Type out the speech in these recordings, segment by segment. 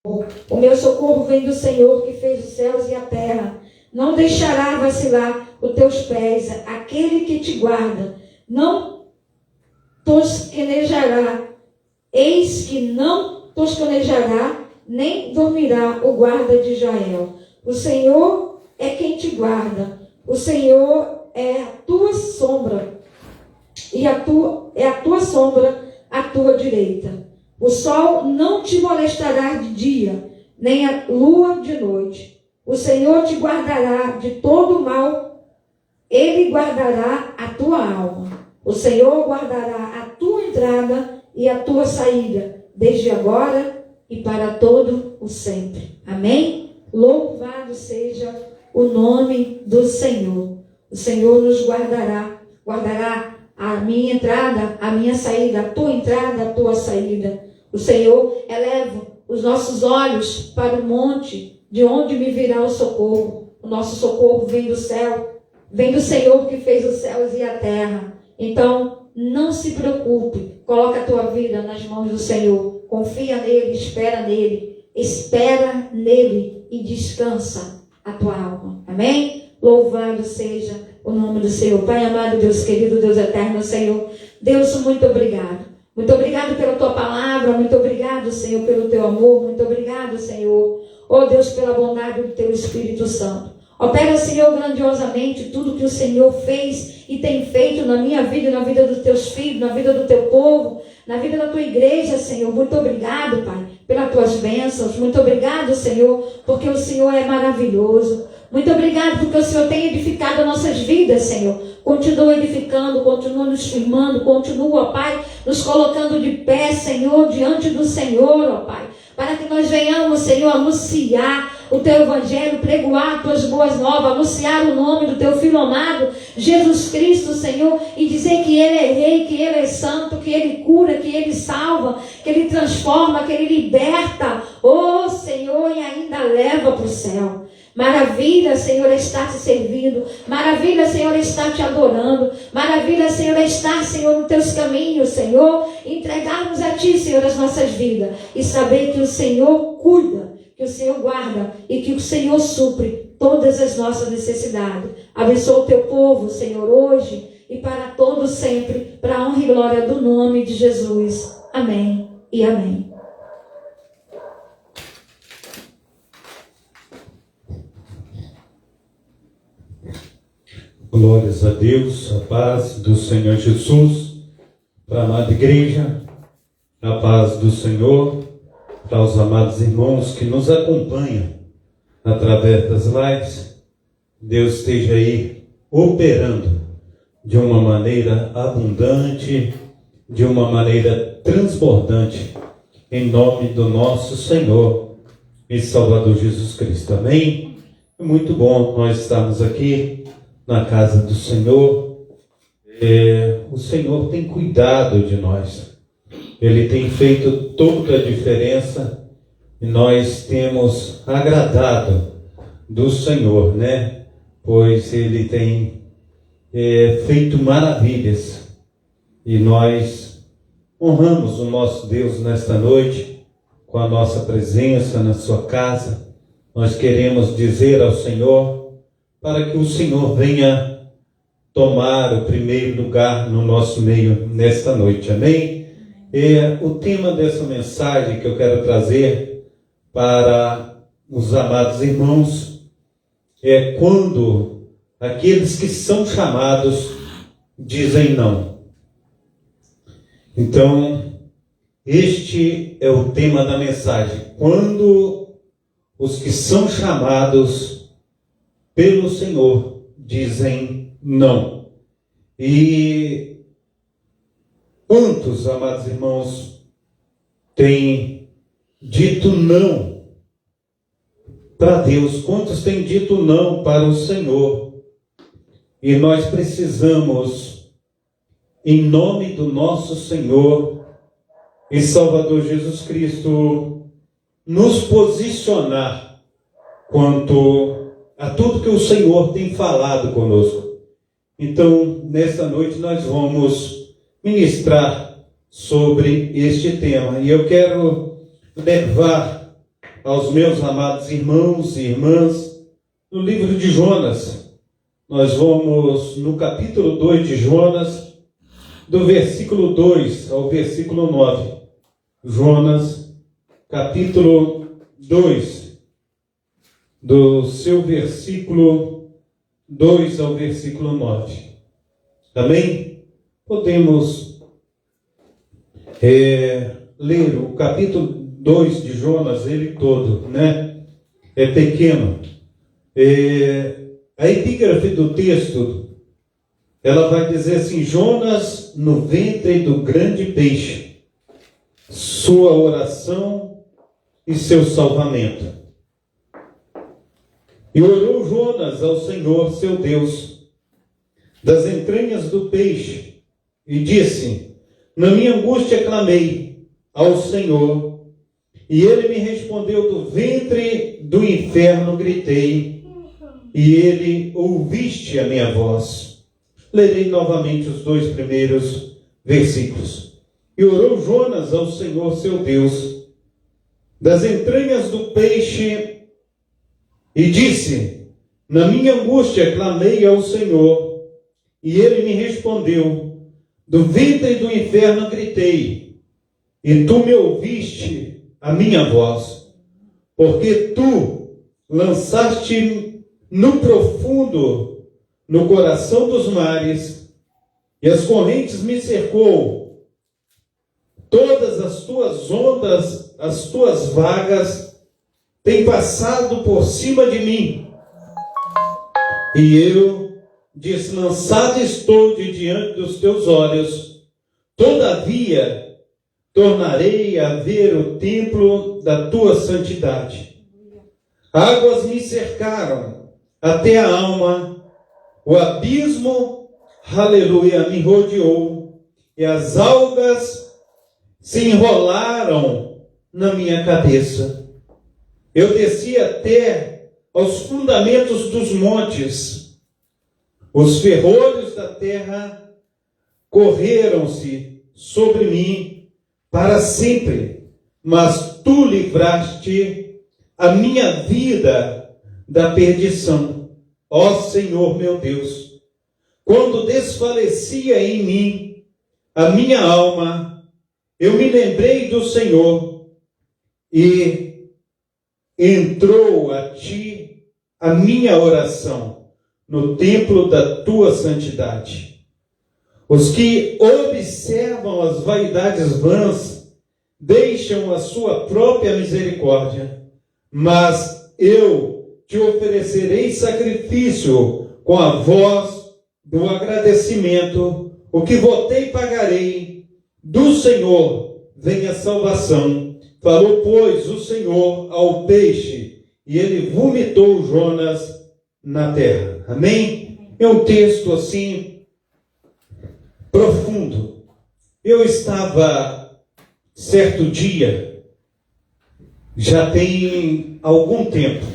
O meu socorro vem do Senhor que fez os céus e a terra. Não deixará vacilar os teus pés. Aquele que te guarda não tosquenejará. Eis que não tosquenejará, nem dormirá o guarda de Israel. O Senhor é quem te guarda. O Senhor é a tua sombra. E a tua sombra à tua direita. O sol não te molestará de dia, nem a lua de noite. O Senhor te guardará de todo mal. Ele guardará a tua alma. O Senhor guardará a tua entrada e a tua saída, desde agora e para todo o sempre. Amém? Louvado seja o nome do Senhor. O Senhor nos guardará a minha entrada, a minha saída, a tua entrada, a tua saída. O Senhor eleva os nossos olhos para o monte, de onde me virá o socorro. O nosso socorro vem do céu, vem do Senhor que fez os céus e a terra. Então, não se preocupe, coloca a tua vida nas mãos do Senhor, confia nele, espera nele e descansa a tua alma. Amém? Louvado seja o nome do Senhor. Pai amado, Deus querido, Deus eterno, Senhor. Deus, muito obrigado. Muito obrigado pela tua palavra, muito obrigado, Senhor, pelo teu amor, muito obrigado, Senhor. Oh Deus, pela bondade do teu Espírito Santo. Opera, Senhor, grandiosamente tudo que o Senhor fez e tem feito na minha vida e na vida dos teus filhos, na vida do teu povo, na vida da tua igreja, Senhor. Muito obrigado, Pai, pelas tuas bênçãos. Muito obrigado, Senhor, porque o Senhor é maravilhoso. Muito obrigado porque o Senhor tem edificado nossas vidas, Senhor. Continua edificando, continua nos firmando, continua, ó Pai, nos colocando de pé, Senhor, diante do Senhor, ó Pai. Para que nós venhamos, Senhor, anunciar o teu evangelho, pregoar as tuas boas novas, anunciar o nome do teu filho amado, Jesus Cristo, Senhor, e dizer que Ele é rei, que Ele é santo, que Ele cura, que Ele salva, que Ele transforma, que Ele liberta, oh Senhor, e ainda leva para o céu. Maravilha, Senhor, é estar te servindo. Maravilha, Senhor, é estar te adorando. Maravilha, Senhor, é estar, Senhor, nos teus caminhos, Senhor. Entregarmos a ti, Senhor, as nossas vidas. E saber que o Senhor cuida, que o Senhor guarda e que o Senhor supre todas as nossas necessidades. Abençoa o teu povo, Senhor, hoje e para todo sempre, para a honra e glória do nome de Jesus. Amém e amém. Glórias a Deus, a paz do Senhor Jesus, para a amada igreja, a paz do Senhor, para os amados irmãos que nos acompanham através das lives. Deus esteja aí operando de uma maneira abundante, de uma maneira transbordante, em nome do nosso Senhor e Salvador Jesus Cristo. Amém? É muito bom nós estarmos aqui na casa do Senhor. O Senhor tem cuidado de nós. Ele tem feito toda a diferença e nós temos agradado do Senhor, né? Pois Ele tem feito maravilhas e nós honramos o nosso Deus nesta noite com a nossa presença na sua casa. Nós queremos dizer ao Senhor para que o Senhor venha tomar o primeiro lugar no nosso meio nesta noite. Amém? O tema dessa mensagem que eu quero trazer para os amados irmãos é quando aqueles que são chamados dizem não. Então, este é o tema da mensagem. Quando os que são chamados pelo Senhor dizem não. E quantos, amados irmãos, têm dito não para Deus? Quantos têm dito não para o Senhor? E nós precisamos, em nome do nosso Senhor e Salvador Jesus Cristo, nos posicionar quanto a tudo que o Senhor tem falado conosco. Então, nesta noite nós vamos ministrar sobre este tema. E eu quero levar aos meus amados irmãos e irmãs no livro de Jonas. Nós vamos no capítulo 2 de Jonas, do versículo 2 ao versículo 9. Jonas, capítulo 2, do seu versículo 2 ao versículo 9. Amém? Podemos ler o capítulo 2 de Jonas, ele todo, né? É pequeno. A epígrafe do texto, ela vai dizer assim: Jonas no ventre do grande peixe, sua oração e seu salvamento. E orou Jonas ao Senhor seu Deus das entranhas do peixe, e disse: na minha angústia clamei ao Senhor, e ele me respondeu. Do ventre do inferno gritei, e ele ouviste a minha voz. Lerei novamente os 2 primeiros versículos. E orou Jonas ao Senhor seu Deus das entranhas do peixe, e disse: na minha angústia clamei ao Senhor, e ele me respondeu. Do ventre do inferno gritei, e tu me ouviste a minha voz, porque tu lançaste no profundo, no coração dos mares, e as correntes me cercou. Todas as tuas ondas, as tuas vagas, têm passado por cima de mim. E eu deslançado estou de diante dos teus olhos. Todavia, tornarei a ver o templo da tua santidade. Águas me cercaram até a alma, o abismo, aleluia, me rodeou, e as algas se enrolaram na minha cabeça. Eu desci até aos fundamentos dos montes. Os ferrolhos da terra correram-se sobre mim para sempre, mas tu livraste a minha vida da perdição, ó Senhor meu Deus. Quando desfalecia em mim a minha alma, eu me lembrei do Senhor, e entrou a ti a minha oração no templo da tua santidade. Os que observam as vaidades vãs deixam a sua própria misericórdia, mas eu te oferecerei sacrifício com a voz do agradecimento. O que votei pagarei, do Senhor vem a salvação. Falou, pois, o Senhor ao peixe, e ele vomitou Jonas na terra. Amém? É um texto assim profundo. Eu estava certo dia, já tem algum tempo,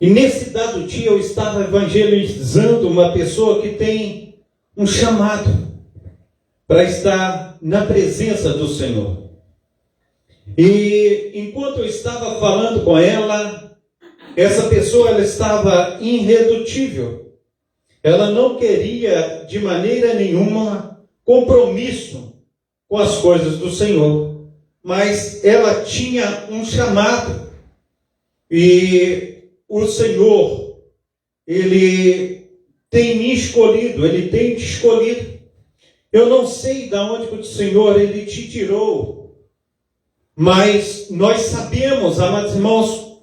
e nesse dado dia eu estava evangelizando uma pessoa que tem um chamado para estar na presença do Senhor. E enquanto eu estava falando com ela, essa pessoa, ela estava irredutível. Ela não queria de maneira nenhuma compromisso com as coisas do Senhor, mas ela tinha um chamado, e o Senhor, ele tem me escolhido, ele tem te escolhido. Eu não sei de onde que o Senhor ele te tirou, mas nós sabemos, amados irmãos,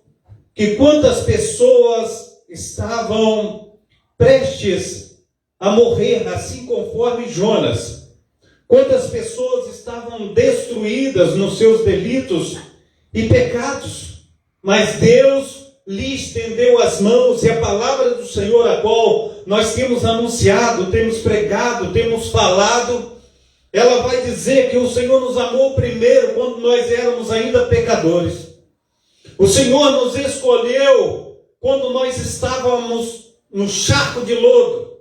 que quantas pessoas estavam prestes a morrer, assim conforme Jonas. Quantas pessoas estavam destruídas nos seus delitos e pecados. Mas Deus lhe estendeu as mãos, e a palavra do Senhor, a qual nós temos anunciado, temos pregado, temos falado, ela vai dizer que o Senhor nos amou primeiro quando nós éramos ainda pecadores. O Senhor nos escolheu quando nós estávamos no charco de lodo.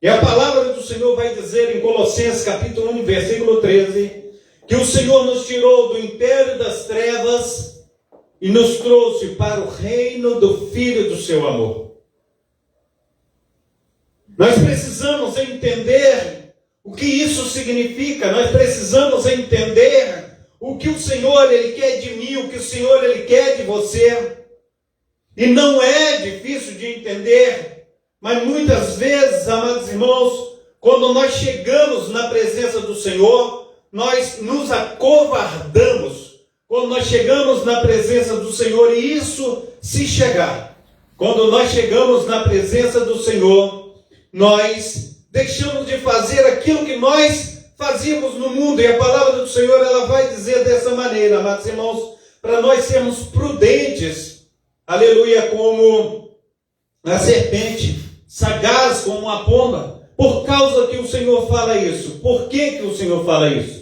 E a palavra do Senhor vai dizer em Colossenses capítulo 1, versículo 13, que o Senhor nos tirou do império das trevas e nos trouxe para o reino do Filho do seu amor. Nós precisamos entender o que isso significa, nós precisamos entender o que o Senhor Ele quer de mim, o que o Senhor Ele quer de você. E não é difícil de entender, mas muitas vezes, amados irmãos, quando nós chegamos na presença do Senhor, nós nos acovardamos. Quando nós chegamos na presença do Senhor, e isso se chegar, quando nós chegamos na presença do Senhor, nós deixamos de fazer aquilo que nós fazíamos no mundo. E a palavra do Senhor, ela vai dizer dessa maneira, amados irmãos, para nós sermos prudentes, aleluia, como a serpente, sagaz como a pomba. Por causa que o Senhor fala isso. Por que o Senhor fala isso?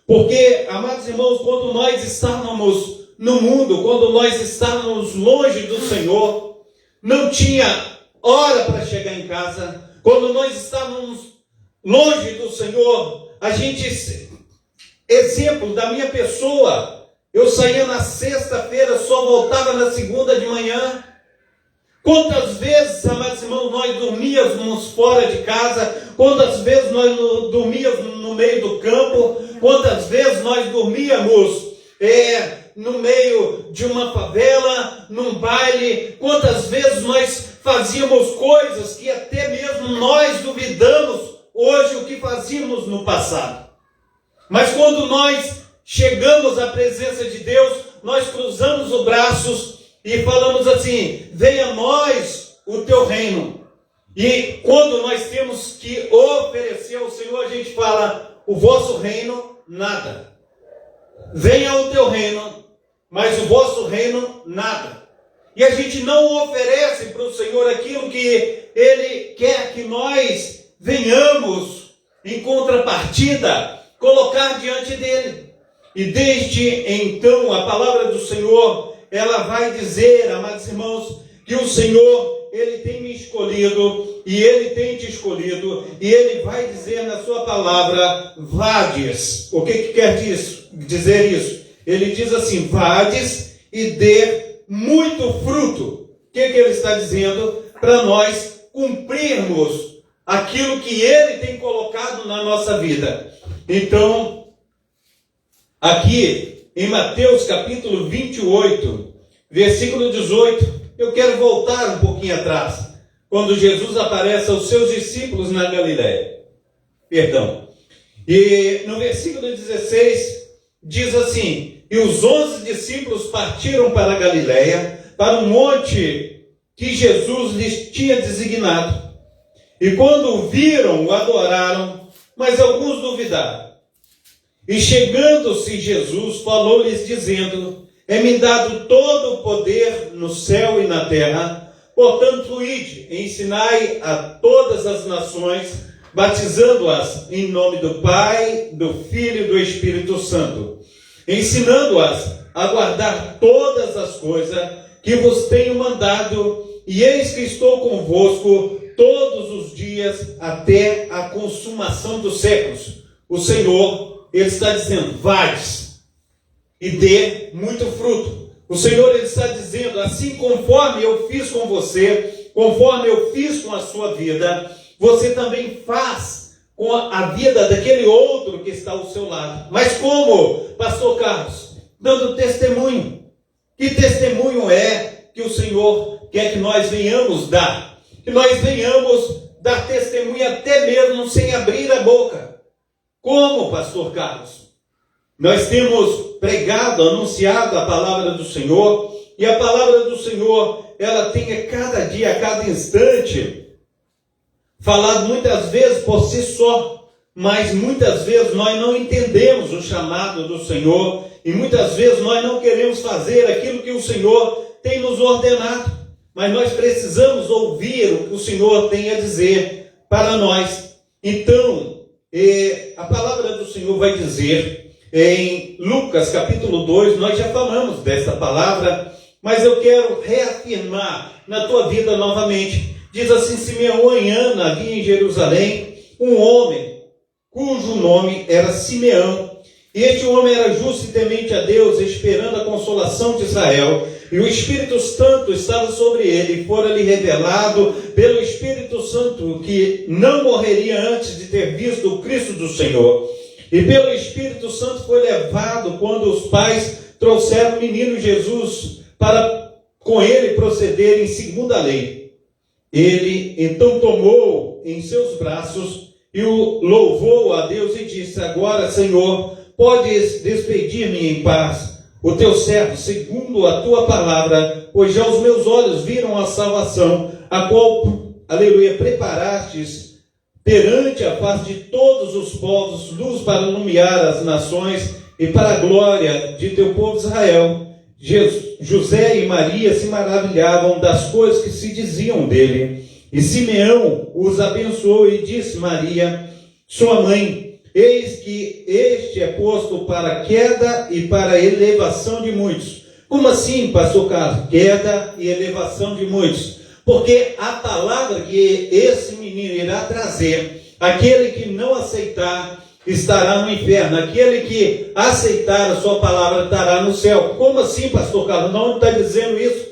Porque, amados irmãos, quando nós estávamos no mundo, quando nós estávamos longe do Senhor, não tinha hora para chegar em casa. Quando nós estávamos longe do Senhor, a gente, exemplo da minha pessoa, eu saía na sexta-feira, só voltava na segunda de manhã. Quantas vezes, amados irmãos, nós dormíamos fora de casa? Quantas vezes nós dormíamos no meio do campo? Quantas vezes nós dormíamos no meio de uma favela, num baile? Quantas vezes nós fazíamos coisas que até mesmo nós duvidamos hoje o que fazíamos no passado? Mas quando nós chegamos à presença de Deus, nós cruzamos os braços e falamos assim: venha a nós o teu reino. E quando nós temos que oferecer ao Senhor, a gente fala: o vosso reino, nada. Venha o teu reino, mas o vosso reino, nada. E a gente não oferece para o Senhor aquilo que Ele quer que nós venhamos, em contrapartida, colocar diante dEle. E desde então, a palavra do Senhor, ela vai dizer, amados irmãos, que o Senhor, Ele tem me escolhido, e Ele tem te escolhido, e Ele vai dizer na sua palavra: vades. O que quer dizer isso? Ele diz assim: vades e dê muito fruto. O que Ele está dizendo? Para nós cumprirmos aquilo que Ele tem colocado na nossa vida. Então, aqui em Mateus capítulo 28, versículo 18, eu quero voltar um pouquinho atrás, quando Jesus aparece aos seus discípulos na Galileia. E no versículo 16, diz assim: e os 11 discípulos partiram para a Galileia, para um monte que Jesus lhes tinha designado. E quando o viram, o adoraram, mas alguns duvidaram. E chegando-se Jesus, falou-lhes dizendo: é-me dado todo o poder no céu e na terra, portanto ide, ensinai a todas as nações, batizando-as em nome do Pai, do Filho e do Espírito Santo, ensinando-as a guardar todas as coisas que vos tenho mandado, e eis que estou convosco todos os dias até a consumação dos séculos. O Senhor, Ele está dizendo: vades e dê muito fruto. O Senhor, Ele está dizendo: assim conforme eu fiz com você, conforme eu fiz com a sua vida, você também faz com a vida daquele outro que está ao seu lado. Mas como, pastor Carlos? Dando testemunho. Que testemunho é que o Senhor quer que nós venhamos dar? Que nós venhamos dar testemunho até mesmo sem abrir a boca. Como, pastor Carlos? Nós temos pregado, anunciado a palavra do Senhor, e a palavra do Senhor, ela tem a cada dia, a cada instante, falado muitas vezes por si só, mas muitas vezes nós não entendemos o chamado do Senhor, e muitas vezes nós não queremos fazer aquilo que o Senhor tem nos ordenado, mas nós precisamos ouvir o que o Senhor tem a dizer para nós. Então, a palavra do Senhor vai dizer em Lucas capítulo 2, nós já falamos dessa palavra, mas eu quero reafirmar na tua vida novamente. Diz assim: Simeão e Ana havia em Jerusalém um homem cujo nome era Simeão, E este homem era justo e temente a Deus, esperando a consolação de Israel. E o Espírito Santo estava sobre ele, e fora-lhe revelado pelo Espírito Santo que não morreria antes de ter visto o Cristo do Senhor. E pelo Espírito Santo foi levado quando os pais trouxeram o menino Jesus para com ele procederem segundo a lei. Ele então tomou em seus braços e o louvou a Deus e disse: agora, Senhor, podes despedir-me em paz, o teu servo, segundo a tua palavra, pois já os meus olhos viram a salvação, a qual, aleluia, preparastes perante a face de todos os povos, luz para iluminar as nações e para a glória de teu povo Israel. José e Maria se maravilhavam das coisas que se diziam dele. E Simeão os abençoou e disse: Maria, sua mãe, eis que este é posto para a queda e para a elevação de muitos. Como assim, pastor Carlos? Queda e elevação de muitos. Porque a palavra que esse menino irá trazer, aquele que não aceitar, estará no inferno. Aquele que aceitar a sua palavra estará no céu. Como assim, pastor Carlos? Não está dizendo isso?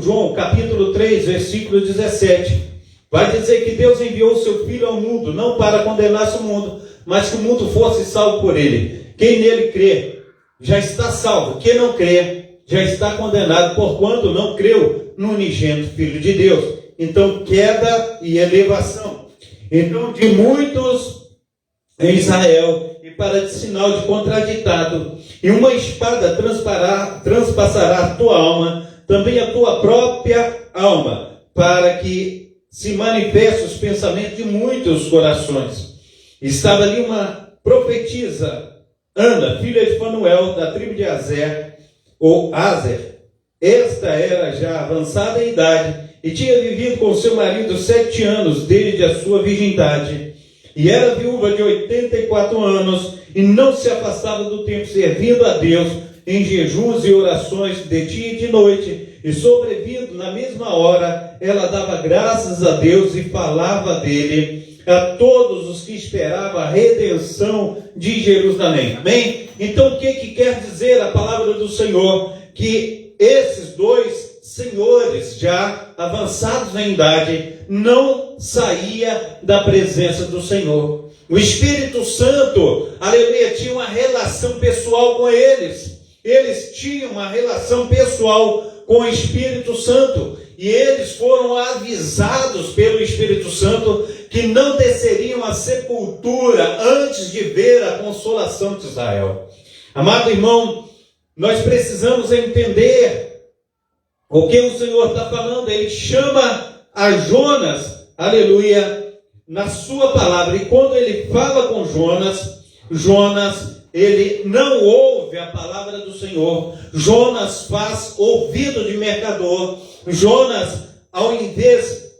João capítulo 3, versículo 17. Vai dizer que Deus enviou o seu Filho ao mundo, não para condenar o mundo, mas que o mundo fosse salvo por ele. Quem nele crê, já está salvo. Quem não crê, já está condenado, porquanto não creu no unigênito Filho de Deus. Então, queda e elevação. Então, de muitos em Israel, e para de sinal de contraditado, e uma espada transpassará a tua alma, também a tua própria alma, para que se manifeste os pensamentos de muitos corações. Estava ali uma profetisa, Ana, filha de Fanuel, da tribo de Azer, ou Azer. Esta era já avançada em idade, e tinha vivido com seu marido 7 anos, desde a sua virgindade. E era viúva de 84 anos, e não se afastava do tempo, servindo a Deus em jejuns e orações de dia e de noite. E sobrevindo na mesma hora, ela dava graças a Deus e falava dele a todos os que esperavam a redenção de Jerusalém. Amém? Então, o que quer dizer a palavra do Senhor? Que esses dois senhores, já avançados na idade, não saía da presença do Senhor. O Espírito Santo, aleluia, tinha uma relação pessoal com eles. Eles tinham uma relação pessoal com o Espírito Santo. E eles foram avisados pelo Espírito Santo que não desceriam à sepultura antes de ver a consolação de Israel. Amado irmão, nós precisamos entender o que o Senhor está falando. Ele chama a Jonas, aleluia, na sua palavra. E quando ele fala com Jonas, ele não ouve a palavra do Senhor. Jonas faz ouvido de mercador. Jonas, ao invés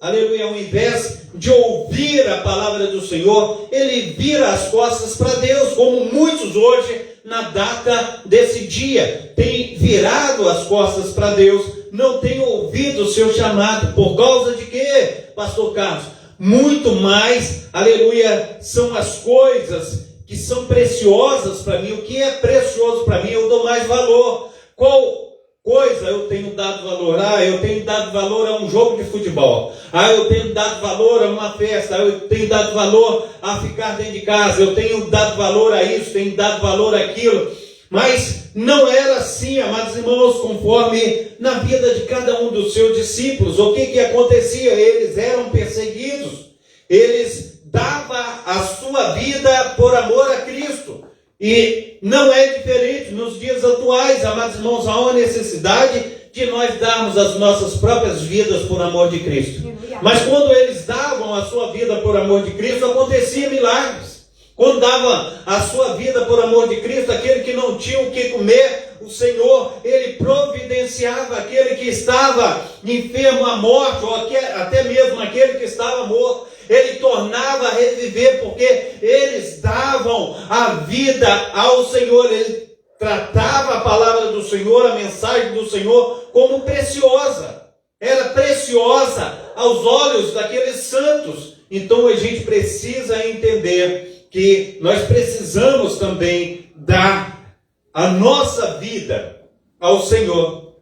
de ouvir a palavra do Senhor, ele vira as costas para Deus, como muitos hoje, na data desse dia, têm virado as costas para Deus, não têm ouvido o seu chamado. Por causa de quê, pastor Carlos? Muito mais, aleluia, são as coisas que são preciosas para mim. O que é precioso para mim, eu dou mais valor. Qual coisa eu tenho dado valor? Eu tenho dado valor a um jogo de futebol. Eu tenho dado valor a uma festa. Eu tenho dado valor a ficar dentro de casa. Eu tenho dado valor a isso, tenho dado valor àquilo. Mas não era assim, amados irmãos, conforme na vida de cada um dos seus discípulos. O que acontecia? Eles eram perseguidos. Eles davam a sua vida por amor a Cristo. E não é diferente nos dias atuais, amados irmãos. Há uma necessidade de nós darmos as nossas próprias vidas por amor de Cristo. Mas quando eles davam a sua vida por amor de Cristo, acontecia milagres. Quando dava a sua vida por amor de Cristo, aquele que não tinha o que comer, o Senhor, Ele providenciava aquele que estava enfermo à morte, ou até mesmo aquele que estava morto. Ele tornava a reviver, porque eles davam a vida ao Senhor. Ele tratava a palavra do Senhor, a mensagem do Senhor, como preciosa. Era preciosa aos olhos daqueles santos. Então a gente precisa entender que nós precisamos também dar a nossa vida ao Senhor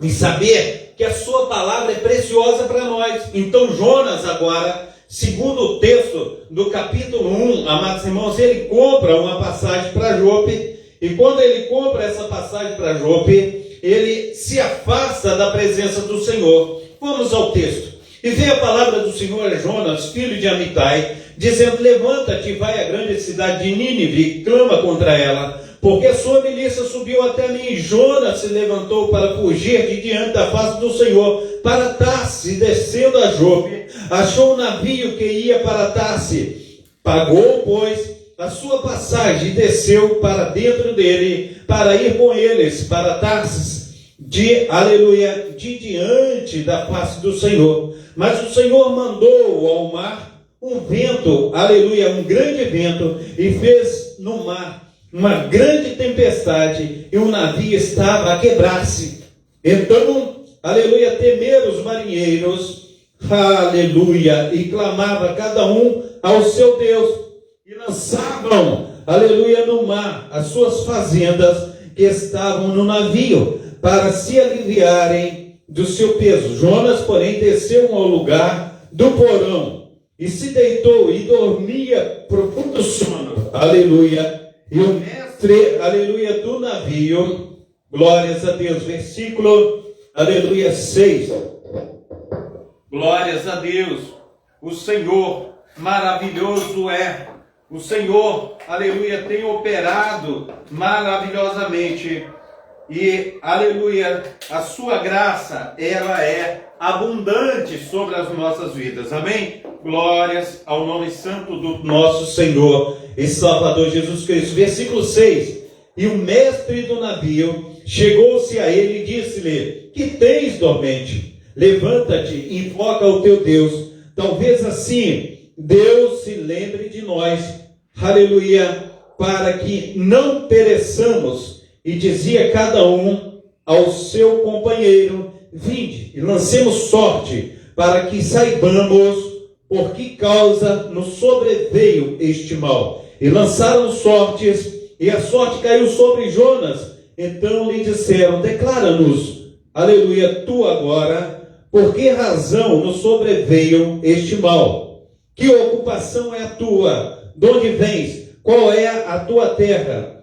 e saber que a sua palavra é preciosa para nós. Então Jonas agora, segundo o texto do capítulo 1, amados irmãos, ele compra uma passagem para Jope, e quando ele compra essa passagem para Jope, ele se afasta da presença do Senhor. Vamos ao texto. E veio a palavra do Senhor a Jonas, filho de Amitai, dizendo: levanta-te e vai à grande cidade de Nínive e clama contra ela, porque a sua milícia subiu até mim. Jonas se levantou para fugir de diante da face do Senhor para Tarse, descendo a Jope, achou um navio que ia para Tarse, pagou, pois, a sua passagem e desceu para dentro dele, para ir com eles para Tarsis, de diante da face do Senhor. Mas o Senhor mandou ao mar um vento, um grande vento, e fez no mar uma grande tempestade, e o navio estava a quebrar-se. Então, temeram os marinheiros, e clamava cada um ao seu Deus, e lançavam, no mar as suas fazendas que estavam no navio, para se aliviarem do seu peso. Jonas, porém, desceu ao lugar do porão, e se deitou, e dormia profundo sono, e o mestre, do navio, glórias a Deus, versículo, 6, glórias a Deus, o Senhor maravilhoso é, o Senhor, tem operado maravilhosamente, e, a sua graça, ela é abundante sobre as nossas vidas, amém? Glórias ao nome santo do nosso Senhor e Salvador Jesus Cristo. Versículo 6, e o mestre do navio chegou-se a ele e disse-lhe: que tens, dormente? Levanta-te e invoca o teu Deus, talvez assim Deus se lembre de nós, para que não pereçamos. E dizia cada um ao seu companheiro: vinde e lancemos sorte, para que saibamos por que causa nos sobreveio este mal. E lançaram sortes, e a sorte caiu sobre Jonas. Então lhe disseram: declara-nos, tu agora, por que razão nos sobreveio este mal? Que ocupação é a tua? De onde vens? Qual é a tua terra?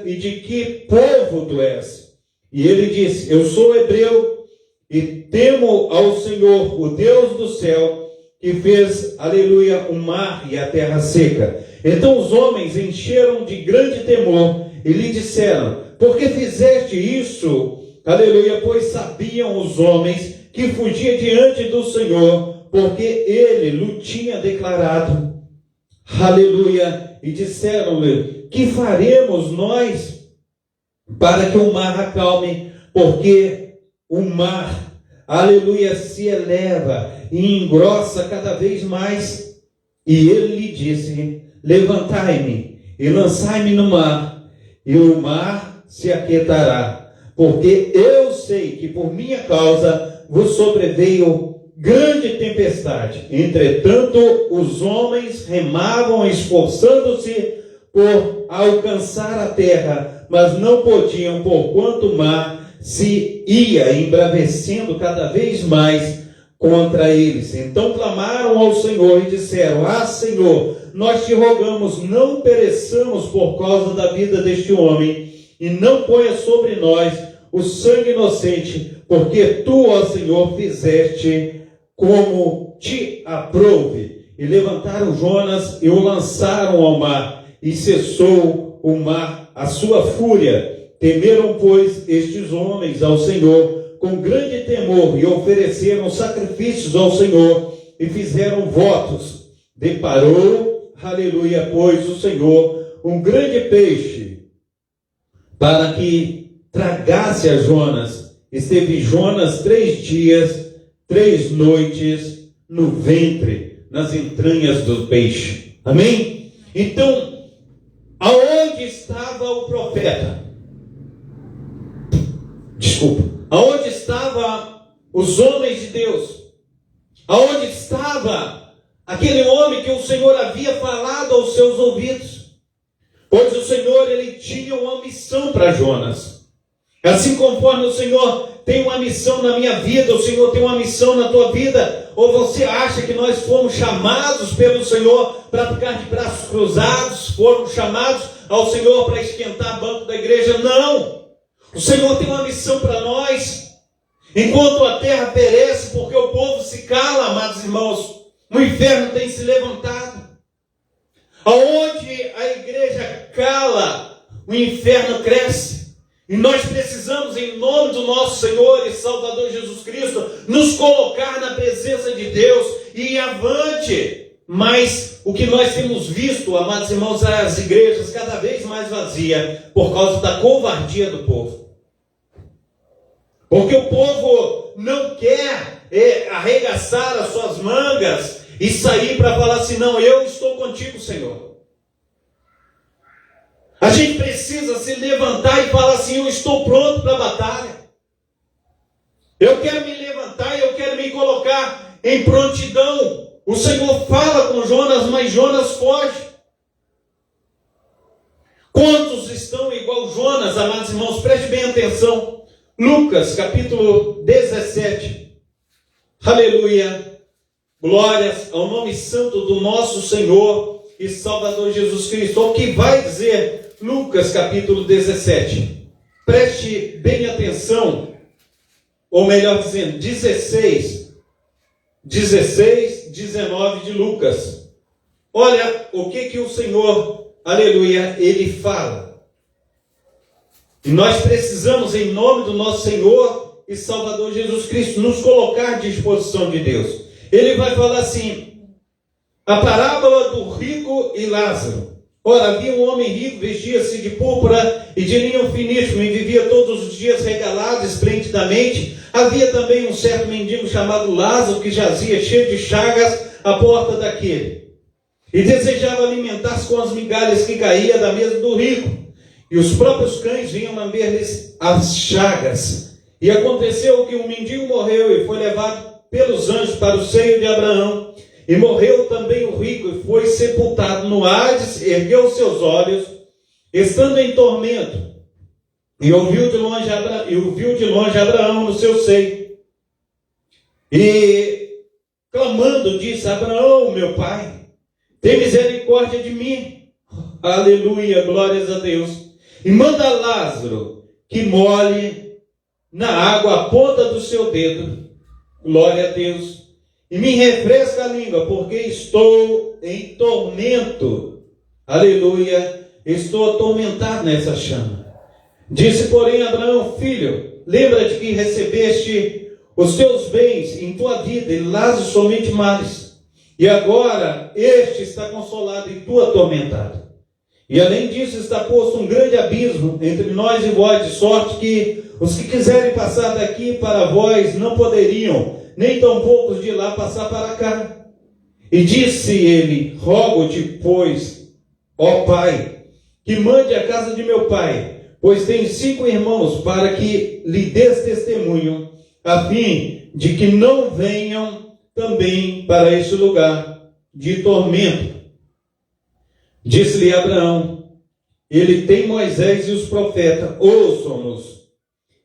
E de que povo tu és? E ele disse: eu sou hebreu, e temo ao Senhor, o Deus do céu, que fez, o mar e a terra seca. Então os homens encheram de grande temor, e lhe disseram: por que fizeste isso? Pois sabiam os homens que fugia diante do Senhor, porque ele lhe tinha declarado. E disseram-lhe: que faremos nós para que o mar acalme? Porque o mar, se eleva e engrossa cada vez mais. E ele lhe disse: levantai-me e lançai-me no mar, e o mar se aquietará, porque eu sei que por minha causa vos sobreveio grande tempestade. Entretanto, os homens remavam, esforçando-se por alcançar a terra, mas não podiam, porquanto o mar se ia embravecendo cada vez mais contra eles. Então clamaram ao Senhor e disseram: Senhor, nós te rogamos, não pereçamos por causa da vida deste homem, e não ponha sobre nós o sangue inocente, porque tu, ó Senhor, fizeste como te aprouve. E levantaram Jonas e o lançaram ao mar, e cessou o mar a sua fúria. Temeram, pois, estes homens ao Senhor com grande temor, e ofereceram sacrifícios ao Senhor, e fizeram votos. Deparou, pois, o Senhor um grande peixe, para que tragasse a Jonas. Esteve Jonas 3 dias, 3 noites no ventre, nas entranhas do peixe. Amém? Então, aonde estava o profeta? Aonde estavam os homens de Deus? Aonde estava, aquele homem que o Senhor havia falado aos seus ouvidos, pois o Senhor, ele tinha uma missão para Jonas. Assim conforme o Senhor tem uma missão na minha vida, o Senhor tem uma missão na tua vida, ou você acha que nós fomos chamados pelo Senhor para ficar de braços cruzados, fomos chamados ao Senhor para esquentar banco da igreja? Não! O Senhor tem uma missão para nós. Enquanto a terra perece, porque o povo se cala, amados irmãos, o inferno tem se levantado. Aonde a igreja cala, o inferno cresce. E nós precisamos, em nome do nosso Senhor e Salvador Jesus Cristo, nos colocar na presença de Deus e ir avante. Mas o que nós temos visto, amados irmãos, é as igrejas cada vez mais vazias por causa da covardia do povo. Porque o povo não quer arregaçar as suas mangas e sair para falar assim: não, eu estou contigo, Senhor. A gente precisa se levantar e falar assim: eu estou pronto para a batalha. Eu quero me levantar, eu quero me colocar em prontidão. O Senhor fala com Jonas, mas Jonas foge. Quantos estão igual Jonas, amados irmãos? Preste bem atenção. Lucas, capítulo 17. Aleluia. Glórias ao nome santo do nosso Senhor e Salvador Jesus Cristo. O que vai dizer Lucas, capítulo 17? Preste bem atenção. Ou melhor dizendo, 16, 19 de Lucas. Olha o que o Senhor, aleluia, ele fala. E nós precisamos, em nome do nosso Senhor e Salvador Jesus Cristo, nos colocar à disposição de Deus. Ele vai falar assim: a parábola do rico e Lázaro. Ora, havia um homem rico, vestia-se de púrpura e de linho finíssimo, e vivia todos os dias regalado esplendidamente. Havia também um certo mendigo chamado Lázaro, que jazia cheio de chagas à porta daquele, e desejava alimentar-se com as migalhas que caía da mesa do rico. E os próprios cães vinham lamber-lhes as chagas. E aconteceu que um mendigo morreu e foi levado pelos anjos para o seio de Abraão. E morreu também o rico e foi sepultado no Hades. Ergueu seus olhos, estando em tormento, e ouviu de longe Abraão no seu seio. E clamando disse: Abraão, meu pai, tem misericórdia de mim. Aleluia, glórias a Deus. E manda Lázaro que molhe na água a ponta do seu dedo. Glória a Deus. E me refresca a língua, porque estou em tormento. Aleluia. Estou atormentado nessa chama. Disse, porém, Abraão: filho, lembra-te que recebeste os teus bens em tua vida, e Lázaro somente males. E agora este está consolado e tu atormentado. E além disso está posto um grande abismo entre nós e vós, de sorte que os que quiserem passar daqui para vós não poderiam, nem tão poucos de lá passar para cá. E disse ele: rogo-te, pois, ó pai, que mande a casa de meu pai, pois tenho 5 irmãos, para que lhe des testemunho, a fim de que não venham também para este lugar de tormento. Disse-lhe Abraão: ele tem Moisés e os profetas, ouçam-nos.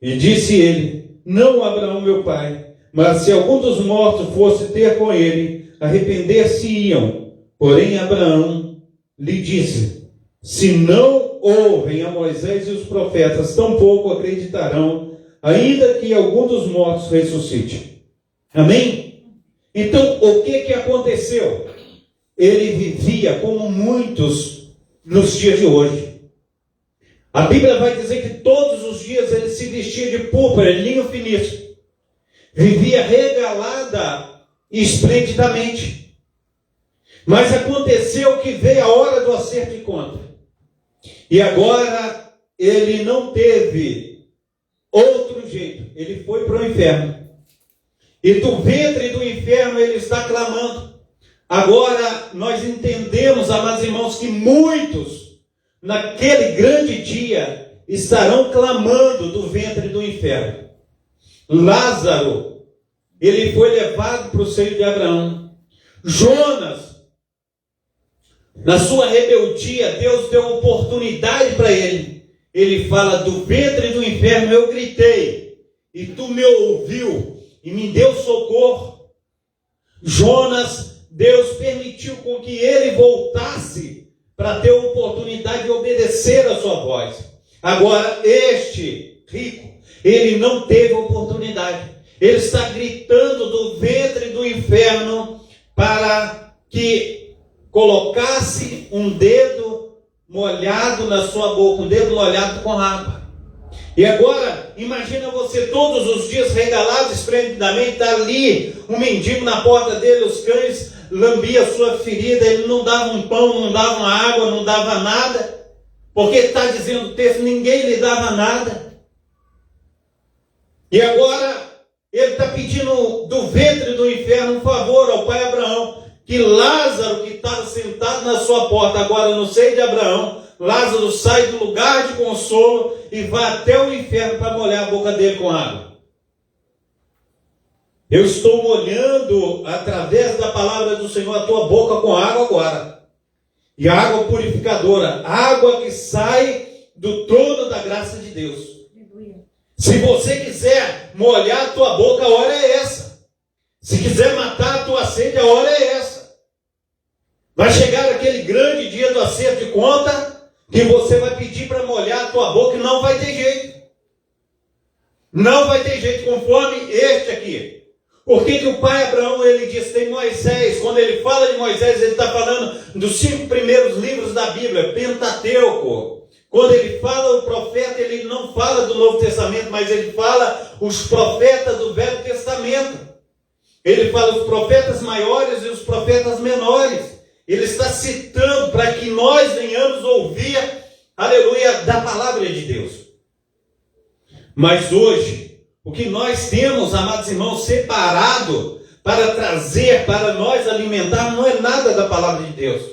E disse ele: não, Abraão, meu pai, mas se algum dos mortos fosse ter com ele, arrepender-se-iam. Porém Abraão lhe disse: se não ouvem a Moisés e os profetas, tampouco acreditarão, ainda que algum dos mortos ressuscite. Amém? Então, o que aconteceu? Ele vivia como muitos nos dias de hoje. A Bíblia vai dizer que todos os dias ele se vestia de púrpura, linho finíssimo. Vivia regalada esplendidamente. Mas aconteceu que veio a hora do acerto de conta. E agora ele não teve outro jeito. Ele foi para o inferno. E do ventre do inferno ele está clamando. Agora nós entendemos, amados irmãos, que muitos, naquele grande dia, estarão clamando do ventre do inferno. Lázaro, ele foi levado para o seio de Abraão. Jonas, na sua rebeldia, Deus deu oportunidade para ele. Ele fala: do ventre do inferno eu gritei, e tu me ouviu e me deu socorro. Jonas, Deus permitiu com que ele voltasse para ter a oportunidade de obedecer a sua voz. Agora, este rico, ele não teve oportunidade. Ele está gritando do ventre do inferno para que colocasse um dedo molhado na sua boca, um dedo molhado com água. E agora, imagina você todos os dias regalado esplendidamente, está ali um mendigo na porta dele, os cães lambiam a sua ferida, ele não dava um pão, não dava uma água, não dava nada, porque está dizendo o texto, ninguém lhe dava nada. E agora, ele está pedindo do ventre do inferno um favor ao pai Abraão, que Lázaro, que estava sentado na sua porta, agora no seio de Abraão, Lázaro sai do lugar de consolo e vai até o inferno para molhar a boca dele com água. Eu estou molhando, através da palavra do Senhor, a tua boca com água agora. E água purificadora, água que sai do trono da graça de Deus. Se você quiser molhar a tua boca, a hora é essa. Se quiser matar a tua sede, a hora é essa. Vai chegar aquele grande dia do acerto de conta, que você vai pedir para molhar a tua boca e não vai ter jeito. Não vai ter jeito, conforme este aqui. Por que o pai Abraão, ele diz, tem Moisés, quando ele fala de Moisés, ele está falando dos 5 primeiros livros da Bíblia, Pentateuco. Quando ele fala o profeta, ele não fala do Novo Testamento, mas ele fala os profetas do Velho Testamento. Ele fala os profetas maiores e os profetas menores. Ele está citando para que nós venhamos ouvir, aleluia, da palavra de Deus. Mas hoje, o que nós temos, amados irmãos, separado para trazer, para nós alimentar, não é nada da palavra de Deus.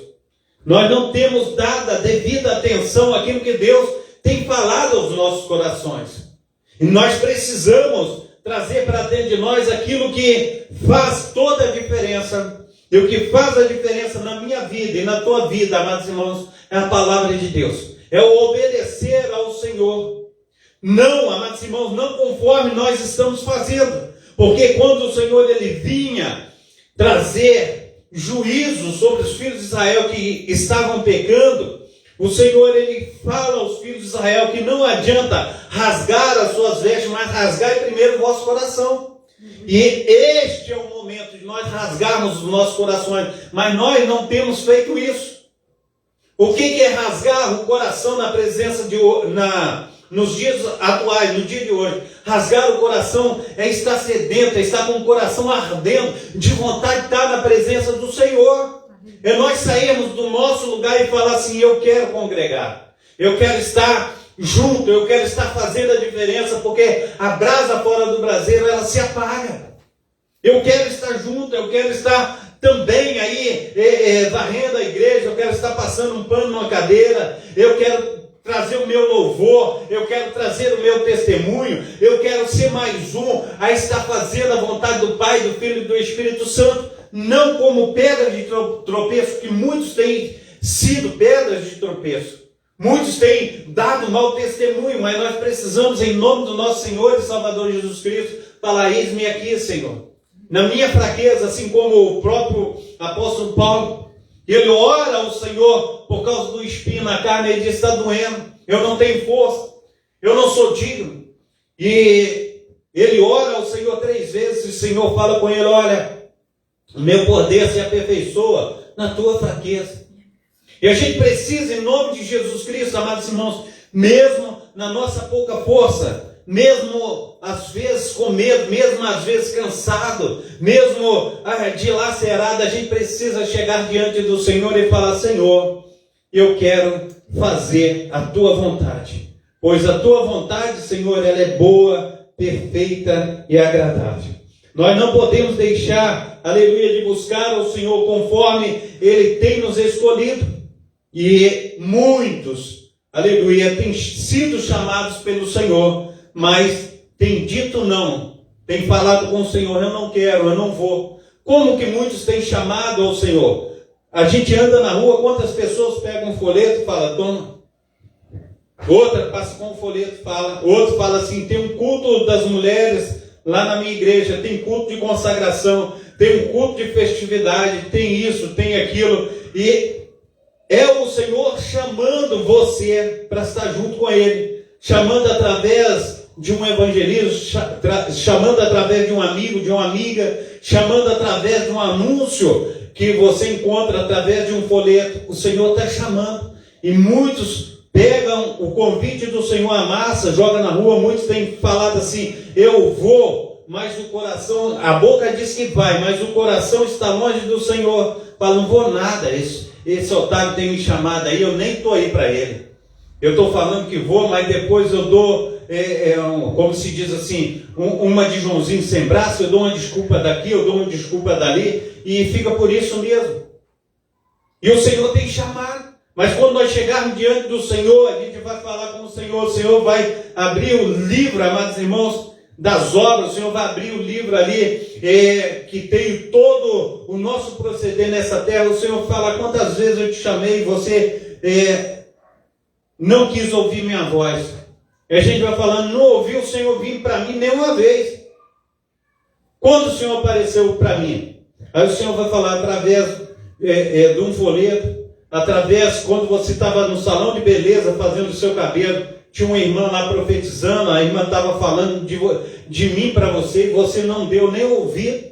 Nós não temos dado a devida atenção àquilo que Deus tem falado aos nossos corações. E nós precisamos trazer para dentro de nós aquilo que faz toda a diferença. E o que faz a diferença na minha vida e na tua vida, amados irmãos, é a palavra de Deus. É o obedecer ao Senhor. Não, amados irmãos, não conforme nós estamos fazendo. Porque quando o Senhor ele vinha trazer juízo sobre os filhos de Israel que estavam pecando, o Senhor ele fala aos filhos de Israel que não adianta rasgar as suas vestes, mas rasgar primeiro o vosso coração. E este é o momento de nós rasgarmos os nossos corações, mas nós não temos feito isso. O que é rasgar o coração na presença de nos dias atuais, no dia de hoje? Rasgar o coração é estar sedento, é estar com o coração ardendo, de vontade de estar na presença do Senhor. É nós sairmos do nosso lugar e falar assim, eu quero congregar, eu quero estar junto, eu quero estar fazendo a diferença, porque a brasa fora do braseiro, ela se apaga. Eu quero estar junto, eu quero estar também aí varrendo a igreja, eu quero estar passando um pano numa cadeira, eu quero trazer o meu louvor, eu quero trazer o meu testemunho, eu quero ser mais um a estar fazendo a vontade do Pai, do Filho e do Espírito Santo, não como pedras de tropeço, que muitos têm sido pedras de tropeço. Muitos têm dado mau testemunho, mas nós precisamos, em nome do nosso Senhor e Salvador Jesus Cristo, falar, eis-me aqui, Senhor. Na minha fraqueza, assim como o próprio apóstolo Paulo, ele ora ao Senhor por causa do espinho na carne, ele diz, está doendo, eu não tenho força, eu não sou digno. E ele ora ao Senhor 3 vezes, e o Senhor fala com ele, olha, o meu poder se aperfeiçoa na tua fraqueza. E a gente precisa, em nome de Jesus Cristo, amados irmãos, mesmo na nossa pouca força, mesmo às vezes com medo, mesmo às vezes cansado, mesmo dilacerado, a gente precisa chegar diante do Senhor e falar, Senhor, eu quero fazer a tua vontade, pois a tua vontade, Senhor, ela é boa, perfeita e agradável. Nós não podemos deixar, aleluia, de buscar ao Senhor conforme Ele tem nos escolhido. E muitos, aleluia, têm sido chamados pelo Senhor, mas têm dito não, têm falado com o Senhor, eu não quero, eu não vou. Como que muitos têm chamado ao Senhor? A gente anda na rua, quantas pessoas pegam um folheto e falam, toma. Outra passa com um folheto e fala. Outro fala assim, tem um culto das mulheres lá na minha igreja, tem culto de consagração, tem um culto de festividade, tem isso, tem aquilo. E é o Senhor chamando você para estar junto com Ele. Chamando através de um evangelismo, chamando através de um amigo, de uma amiga, chamando através de um anúncio que você encontra através de um folheto. O Senhor está chamando. E muitos pegam o convite do Senhor à massa, jogam na rua. Muitos têm falado assim, eu vou, mas o coração, a boca diz que vai, mas o coração está longe do Senhor. Fala, não vou nada, esse otário tem me chamado aí, eu nem estou aí para ele. Eu estou falando que vou, mas depois eu dou, como se diz assim, uma de Joãozinho sem braço, eu dou uma desculpa daqui, eu dou uma desculpa dali, e fica por isso mesmo. E o Senhor tem chamado. Mas quando nós chegarmos diante do Senhor, a gente vai falar com o Senhor vai abrir o livro, amados irmãos, das obras, o Senhor vai abrir o livro ali, que tem todo o nosso proceder nessa terra. O Senhor fala, quantas vezes eu te chamei e você não quis ouvir minha voz. E a gente vai falando, não ouviu o Senhor vir para mim nenhuma vez. Quando o Senhor apareceu para mim? Aí o Senhor vai falar através de um folheto, através, quando você estava no salão de beleza fazendo o seu cabelo, tinha uma irmã lá profetizando, a irmã estava falando de mim para você, e você não deu nem ouvido,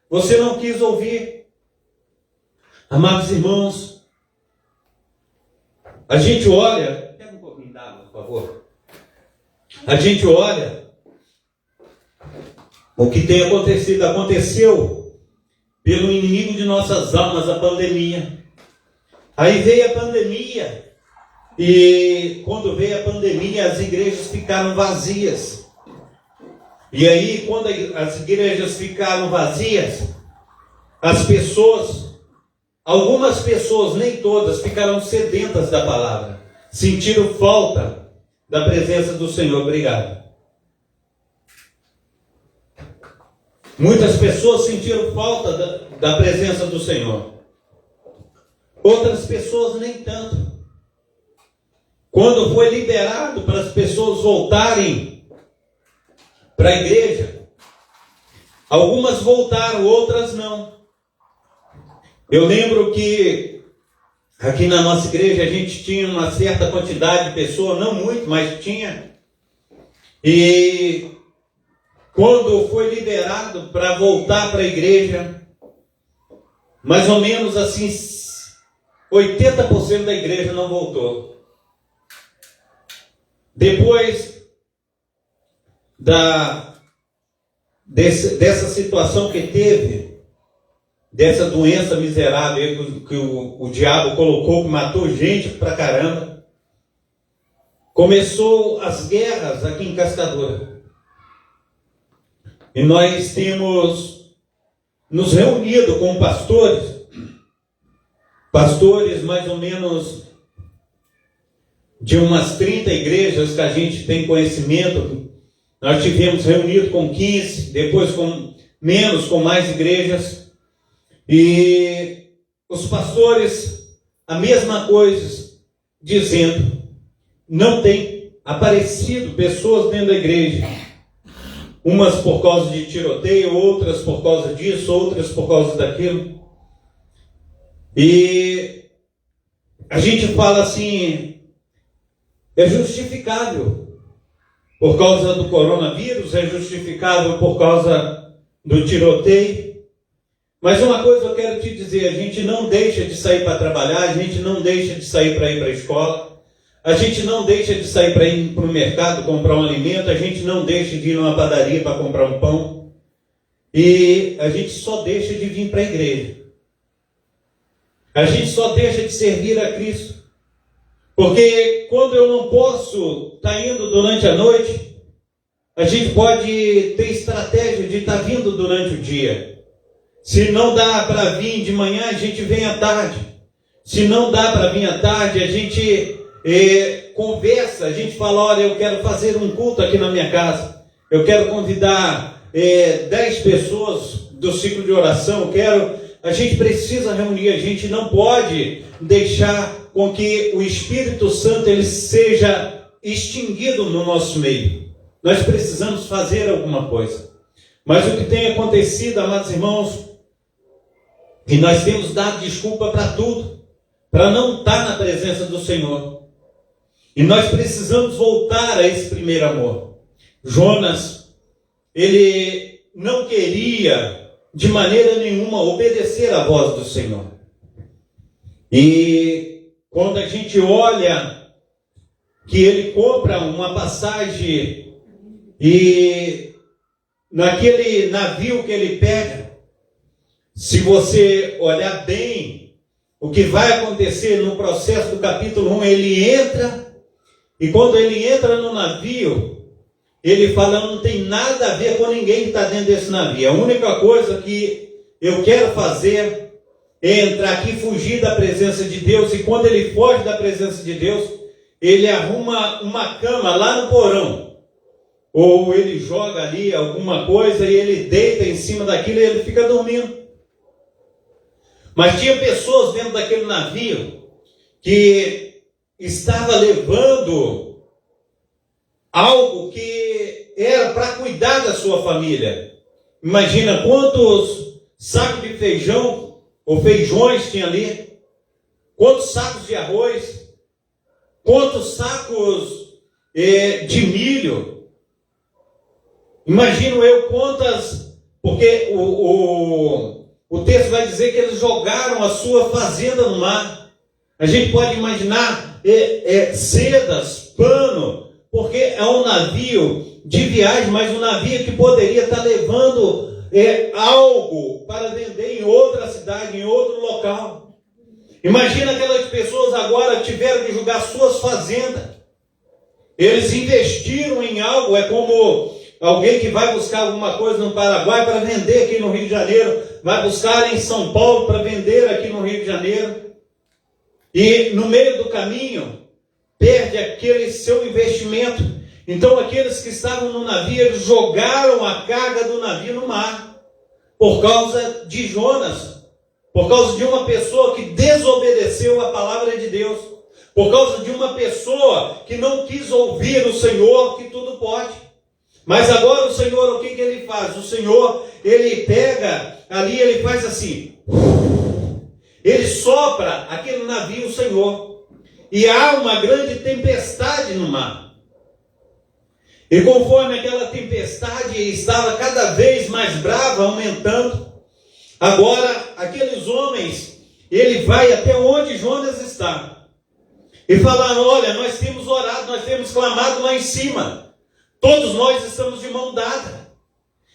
você não quis ouvir. Amados irmãos, a gente olha, pega um pouquinho d'água, por favor. A gente olha o que tem acontecido, aconteceu pelo inimigo de nossas almas, a pandemia. Aí veio a pandemia, e quando veio a pandemia, as igrejas ficaram vazias. E aí, quando as igrejas ficaram vazias, as pessoas, algumas pessoas, nem todas, ficaram sedentas da palavra, sentiram falta da presença do Senhor. Obrigado. Muitas pessoas sentiram falta da presença do Senhor. Outras pessoas nem tanto. Quando foi liberado para as pessoas voltarem para a igreja, algumas voltaram, outras não. Eu lembro que aqui na nossa igreja a gente tinha uma certa quantidade de pessoas, não muito, mas tinha. E quando foi liberado para voltar para a igreja, mais ou menos assim, 80% da igreja não voltou. Depois dessa situação que teve, dessa doença miserável que o diabo colocou, que matou gente pra caramba, começou as guerras aqui em Cascadura. E nós temos nos reunido com pastores mais ou menos de umas 30 igrejas que a gente tem conhecimento. Nós tivemos reunido com 15, depois com menos, com mais igrejas. E os pastores, a mesma coisa, dizendo, não tem aparecido pessoas dentro da igreja. Umas por causa de tiroteio, outras por causa disso, outras por causa daquilo. E a gente fala assim, é justificável por causa do coronavírus, é justificável por causa do tiroteio. Mas uma coisa eu quero te dizer, a gente não deixa de sair para trabalhar, a gente não deixa de sair para ir para a escola, a gente não deixa de sair para ir para o mercado comprar um alimento, a gente não deixa de ir numa padaria para comprar um pão, e a gente só deixa de vir para a igreja. A gente só deixa de servir a Cristo. Porque quando eu não posso estar indo durante a noite, a gente pode ter estratégia de estar vindo durante o dia. Se não dá para vir de manhã, a gente vem à tarde. Se não dá para vir à tarde, a gente conversa, a gente fala, olha, eu quero fazer um culto aqui na minha casa. Eu quero convidar 10 pessoas, do ciclo de oração, a gente precisa reunir, a gente não pode deixar com que o Espírito Santo ele seja extinguido no nosso meio. Nós precisamos fazer alguma coisa. Mas o que tem acontecido, amados irmãos, e nós temos dado desculpa para tudo, para não estar na presença do Senhor. E nós precisamos voltar a esse primeiro amor. Jonas, ele não queria de maneira nenhuma obedecer à voz do Senhor. E quando a gente olha que ele compra uma passagem e naquele navio que ele pega, se você olhar bem o que vai acontecer no processo do capítulo 1, ele entra, e quando ele entra no navio, ele fala, não tem nada a ver com ninguém que está dentro desse navio. A única coisa que eu quero fazer é entrar aqui e fugir da presença de Deus. E quando ele foge da presença de Deus, ele arruma uma cama lá no porão. Ou ele joga ali alguma coisa e ele deita em cima daquilo e ele fica dormindo. Mas tinha pessoas dentro daquele navio que estava levando algo que era para cuidar da sua família. Imagina quantos sacos de feijão ou feijões tinha ali, quantos sacos de arroz, quantos sacos de milho. Imagino eu quantas, porque o texto vai dizer que eles jogaram a sua fazenda no mar. A gente pode imaginar sedas, pano, porque é um navio de viagem, mas um navio que poderia estar levando algo para vender em outra cidade, em outro local. Imagina aquelas pessoas agora tiveram que jogar suas fazendas. Eles investiram em algo, é como alguém que vai buscar alguma coisa no Paraguai para vender aqui no Rio de Janeiro, vai buscar em São Paulo para vender aqui no Rio de Janeiro. E no meio do caminho, perde aquele seu investimento. Então aqueles que estavam no navio, eles jogaram a carga do navio no mar, por causa de Jonas, por causa de uma pessoa que desobedeceu a palavra de Deus, por causa de uma pessoa que não quis ouvir o Senhor, que tudo pode. Mas agora o Senhor, o que ele faz? O Senhor, ele pega ali, ele faz assim, ele sopra aquele navio, o Senhor, e há uma grande tempestade no mar. E conforme aquela tempestade estava cada vez mais brava, aumentando, agora aqueles homens, ele vai até onde Jonas está, e falaram, olha, nós temos orado, nós temos clamado lá em cima, todos nós estamos de mão dada,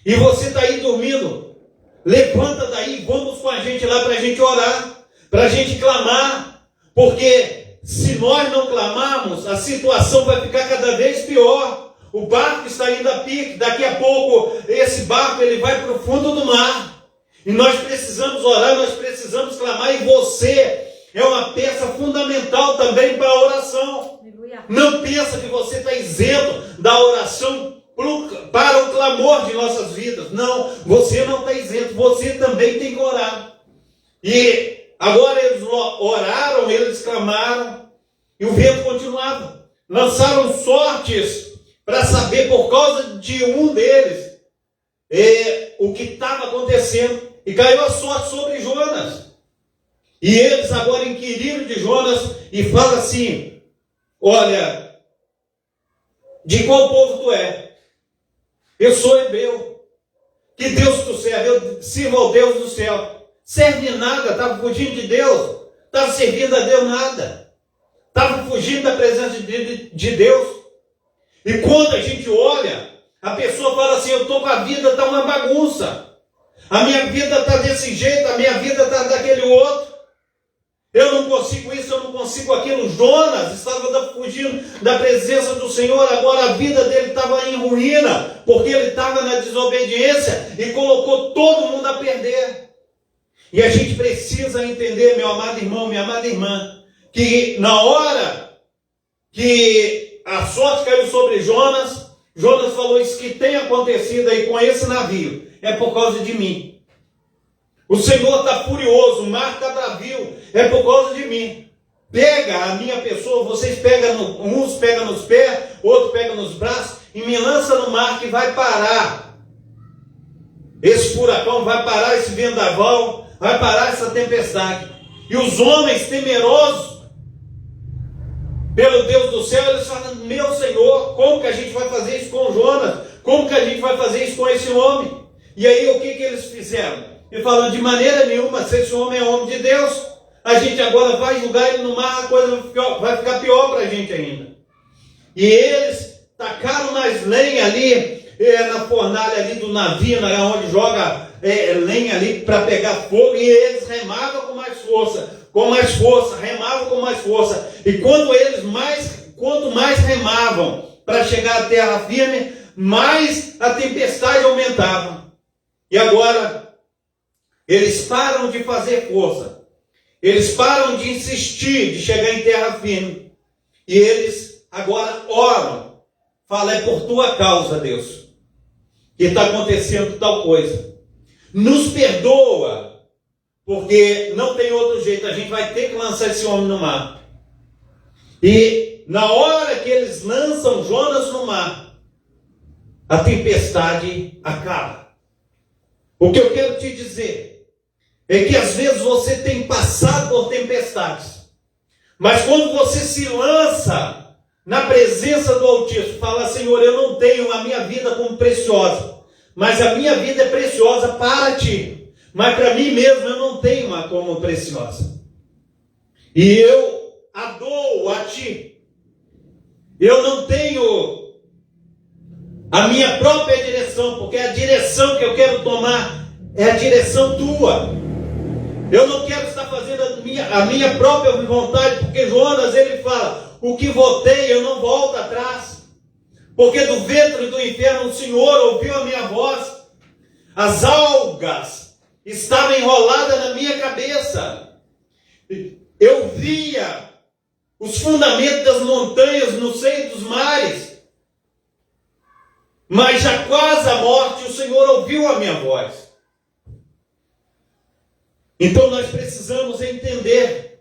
e você está aí dormindo, levanta daí, vamos com a gente lá para a gente orar, para a gente clamar, porque se nós não clamarmos, a situação vai ficar cada vez pior. O barco está indo a pique, daqui a pouco esse barco ele vai para o fundo do mar. E nós precisamos orar, nós precisamos clamar, e você é uma peça fundamental também para a oração. Aleluia. Não pensa que você está isento da oração para o clamor de nossas vidas. Não, você não está isento, você também tem que orar. E agora eles oraram, eles clamaram, e o vento continuava. Lançaram sortes para saber, por causa de um deles, o que estava acontecendo. E caiu a sorte sobre Jonas. E eles agora inquiriram de Jonas e falam assim, olha, de qual povo tu é? Eu sou hebreu. Que Deus tu serve? Eu sirvo ao Deus do céu. Serve de nada, estava fugindo de Deus. Estava servindo a Deus nada. Estava fugindo da presença de Deus. E quando a gente olha, a pessoa fala assim, eu estou com a vida, está uma bagunça. A minha vida está desse jeito, a minha vida está daquele outro. Eu não consigo isso, eu não consigo aquilo. Jonas estava fugindo da presença do Senhor, agora a vida dele estava em ruína, porque ele estava na desobediência e colocou todo mundo a perder. E a gente precisa entender, meu amado irmão, minha amada irmã, que na hora que a sorte caiu sobre Jonas, Jonas falou, isso que tem acontecido aí com esse navio é por causa de mim. O Senhor está furioso, o mar está bravio, é por causa de mim. Pega a minha pessoa, vocês pegam, uns pegam nos pés, outros pegam nos braços, e me lança no mar que vai parar. Esse furacão vai parar, esse vendaval, vai parar essa tempestade. E os homens temerosos pelo Deus do céu, eles falam: meu Senhor, como que a gente vai fazer isso com Jonas? Como que a gente vai fazer isso com esse homem? E aí o que eles fizeram? Ele falou: de maneira nenhuma, se esse homem é homem de Deus, a gente agora vai julgar ele no mar, a coisa vai ficar pior para a gente ainda. E eles tacaram mais lenha ali, na fornalha ali do navio, onde joga lenha ali para pegar fogo, e eles remavam com mais força, remavam com mais força. E quanto mais remavam para chegar à terra firme, mais a tempestade aumentava. E agora, eles param de fazer força. Eles param de insistir de chegar em terra firme. E eles agora oram. Falam: é por tua causa, Deus, que está acontecendo tal coisa. Nos perdoa, porque não tem outro jeito. A gente vai ter que lançar esse homem no mar. E na hora que eles lançam Jonas no mar, a tempestade acaba. O que eu quero te dizer é que às vezes você tem passado por tempestades, mas quando você se lança na presença do Altíssimo, fala: Senhor, eu não tenho a minha vida como preciosa, mas a minha vida é preciosa para ti, mas para mim mesmo eu não tenho-a como preciosa, e eu a dou a ti. Eu não tenho a minha própria direção, porque a direção que eu quero tomar é a direção tua. Eu não quero estar fazendo a minha própria vontade, porque Jonas, ele fala: o que votei eu não volto atrás, porque do ventre do inferno o Senhor ouviu a minha voz. As algas estavam enroladas na minha cabeça. Eu via os fundamentos das montanhas no seio dos mares, mas já quase a morte, o Senhor ouviu a minha voz. Então nós precisamos entender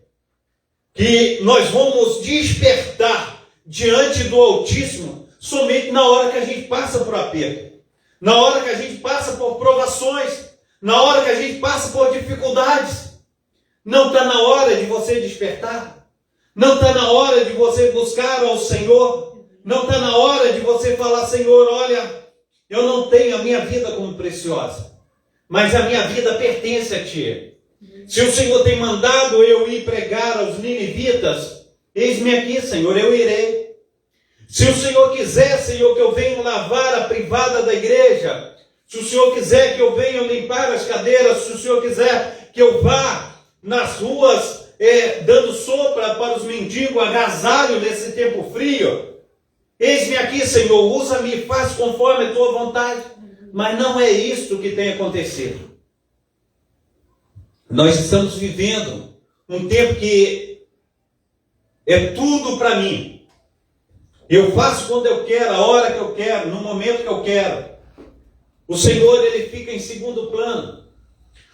que nós vamos despertar diante do Altíssimo somente na hora que a gente passa por aperto, na hora que a gente passa por provações, na hora que a gente passa por dificuldades. Não está na hora de você despertar? Não está na hora de você buscar ao Senhor? Não está na hora de você falar: Senhor, olha, eu não tenho a minha vida como preciosa, mas a minha vida pertence a Ti. Se o Senhor tem mandado eu ir pregar aos ninivitas, eis-me aqui, Senhor, eu irei. Se o Senhor quiser, Senhor, que eu venha lavar a privada da igreja, se o Senhor quiser que eu venha limpar as cadeiras, se o Senhor quiser que eu vá nas ruas dando sopa para os mendigos, agasalho nesse tempo frio, eis-me aqui, Senhor, usa-me e faz conforme a tua vontade. Mas não é isto que tem acontecido. Nós estamos vivendo um tempo que é tudo para mim. Eu faço quando eu quero, a hora que eu quero, no momento que eu quero. O Senhor, ele fica em segundo plano.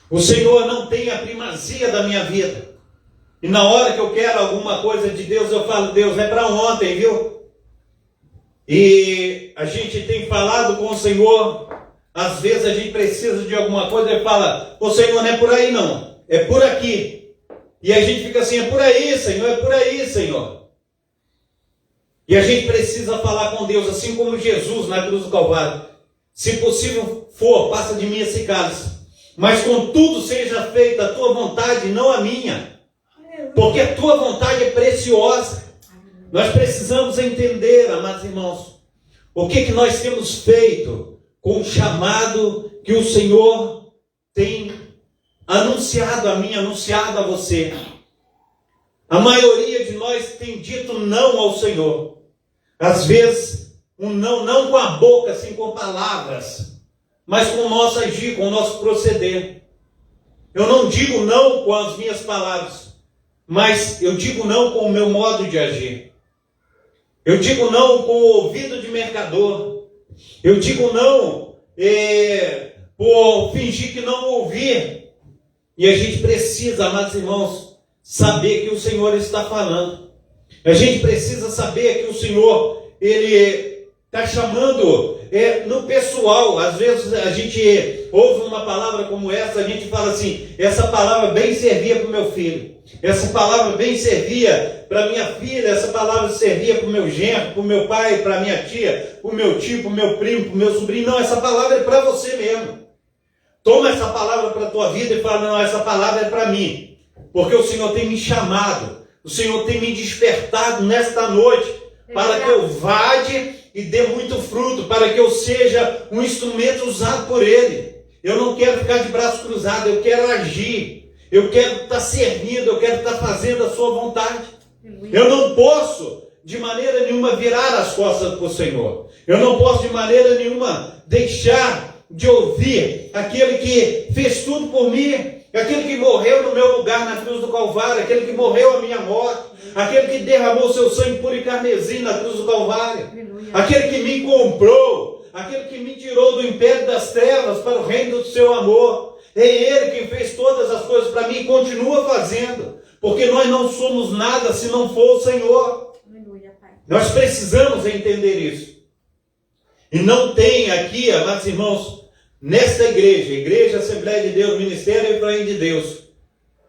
O Senhor não tem a primazia da minha vida. E na hora que eu quero alguma coisa de Deus, eu falo: Deus, é para ontem, viu? E a gente tem falado com o Senhor. Às vezes a gente precisa de alguma coisa e fala: o Senhor, não é por aí não, é por aqui. E a gente fica assim: é por aí, Senhor, é por aí, Senhor. E a gente precisa falar com Deus, assim como Jesus na cruz do Calvário: se possível for, passa de mim esse cálice, mas contudo seja feita a tua vontade, não a minha, porque a tua vontade é preciosa. Nós precisamos entender, amados irmãos, o que nós temos feito com o chamado que o Senhor tem anunciado a mim, anunciado a você. A maioria de nós tem dito não ao Senhor. Às vezes, um não, não com a boca, assim, com palavras, mas com o nosso agir, com o nosso proceder. Eu não digo não com as minhas palavras, mas eu digo não com o meu modo de agir. Eu digo não com o ouvido de mercador. Eu digo não por fingir que não ouvir. E a gente precisa, amados irmãos, saber que o Senhor está falando. A gente precisa saber que o Senhor, Ele está chamando no pessoal. Às vezes a gente ouve uma palavra como essa, a gente fala assim, essa palavra bem servia para o meu filho. Essa palavra bem servia para minha filha, essa palavra servia para o meu genro, para o meu pai, para a minha tia, para o meu tio, para o meu primo, para o meu sobrinho. Não, essa palavra é para você mesmo. Toma essa palavra para a tua vida e fala, não, essa palavra é para mim. Porque o Senhor tem me chamado, o Senhor tem me despertado nesta noite para que eu vade e dê muito fruto, para que eu seja um instrumento usado por Ele. Eu não quero ficar de braço cruzado, eu quero agir, eu quero estar servindo, eu quero estar fazendo a sua vontade. Eu não posso de maneira nenhuma virar as costas para o Senhor. Eu não posso de maneira nenhuma deixar de ouvir aquele que fez tudo por mim, aquele que morreu no meu lugar na cruz do Calvário, aquele que morreu a minha morte, aquele que derramou seu sangue puro e carmesim na cruz do Calvário, aquele que me comprou, aquele que me tirou do império das trevas para o reino do seu amor. É Ele quem fez todas as coisas para mim e continua fazendo, porque nós não somos nada se não for o Senhor. Nós precisamos entender isso. E não tem aqui, amados irmãos, nesta igreja Assembleia de Deus, Ministério Efraim de Deus,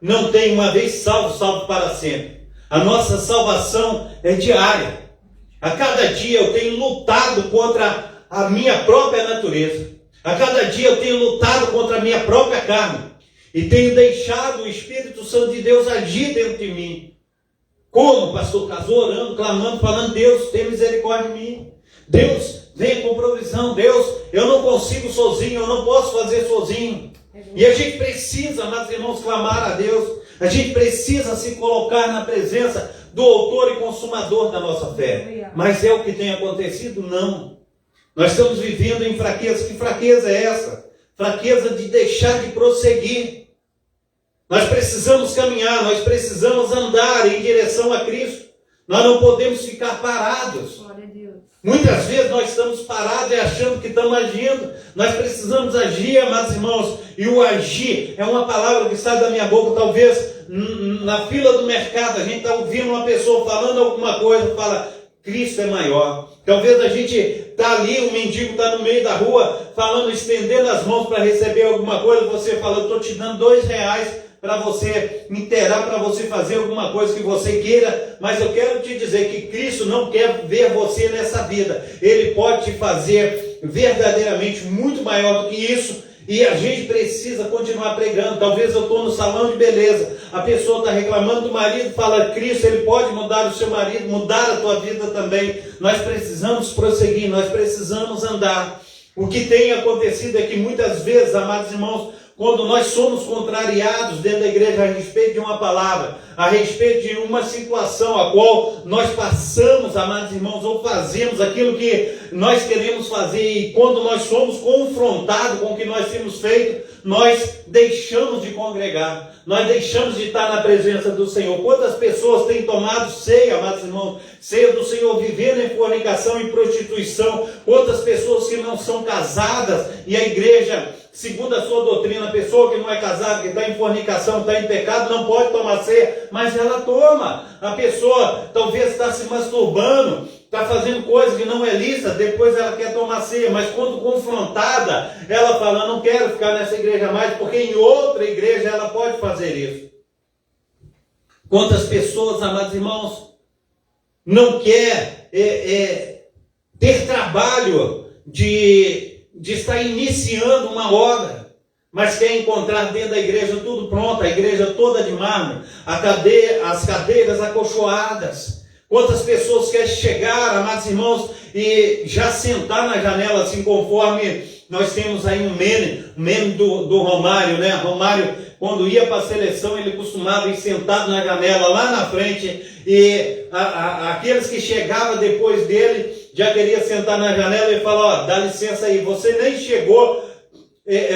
não tem uma vez salvo, salvo para sempre. A nossa salvação é diária. A cada dia eu tenho lutado contra a minha própria natureza. A cada dia eu tenho lutado contra a minha própria carne. E tenho deixado o Espírito Santo de Deus agir dentro de mim. Como, pastor Caso, orando, clamando, falando, Deus, tem misericórdia de mim. Deus, venha com provisão. Deus, eu não consigo sozinho, eu não posso fazer sozinho. E a gente precisa, amados irmãos, clamar a Deus. A gente precisa se colocar na presença do autor e consumador da nossa fé. Mas é o que tem acontecido? Não. Nós estamos vivendo em fraqueza. Que fraqueza é essa? Fraqueza de deixar de prosseguir. Nós precisamos caminhar, nós precisamos andar em direção a Cristo. Nós não podemos ficar parados. Glória a Deus. Muitas vezes nós estamos parados e achando que estamos agindo. Nós precisamos agir, amados irmãos. E o agir é uma palavra que sai da minha boca, talvez na fila do mercado, a gente está ouvindo uma pessoa falando alguma coisa, fala, Cristo é maior. Talvez a gente está ali, o mendigo está no meio da rua, falando, estendendo as mãos para receber alguma coisa, você fala, eu estou te dando R$2 para você inteirar, para você fazer alguma coisa que você queira, mas eu quero te dizer que Cristo não quer ver você nessa vida. Ele pode te fazer verdadeiramente muito maior do que isso, e a gente precisa continuar pregando. Talvez eu estou no salão de beleza, a pessoa está reclamando do marido, fala, Cristo, Ele pode mudar o seu marido, mudar a tua vida também. Nós precisamos prosseguir, nós precisamos andar. O que tem acontecido é que muitas vezes, amados irmãos, quando nós somos contrariados dentro da igreja a respeito de uma palavra, a respeito de uma situação a qual nós passamos, amados irmãos, ou fazemos aquilo que nós queremos fazer, e quando nós somos confrontados com o que nós temos feito, nós deixamos de congregar, nós deixamos de estar na presença do Senhor. Quantas pessoas têm tomado ceia, amados irmãos, ceia do Senhor, vivendo em fornicação e prostituição? Quantas pessoas que não são casadas, e a igreja, segundo a sua doutrina, a pessoa que não é casada, que está em fornicação, está em pecado, não pode tomar ceia, mas ela toma. A pessoa talvez está se masturbando, está fazendo coisa que não é lícita, depois ela quer tomar ceia, mas quando confrontada, ela fala, não quero ficar nessa igreja mais, porque em outra igreja ela pode fazer isso. Quantas pessoas, amados irmãos, não quer ter trabalho de estar iniciando uma obra, mas quer encontrar dentro da igreja tudo pronto, a igreja toda de mármore, as cadeiras acolchoadas. Quantas pessoas querem chegar, amados irmãos, e já sentar na janela, assim conforme nós temos aí um meme do Romário, né? Romário, quando ia para a seleção, ele costumava ir sentado na janela, lá na frente, e aqueles que chegavam depois dele, já queria sentar na janela e falar, ó, dá licença aí, você nem chegou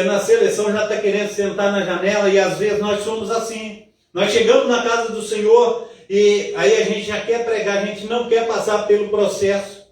na seleção, já está querendo sentar na janela. E às vezes nós somos assim, nós chegamos na casa do Senhor, e aí a gente já quer pregar, a gente não quer passar pelo processo.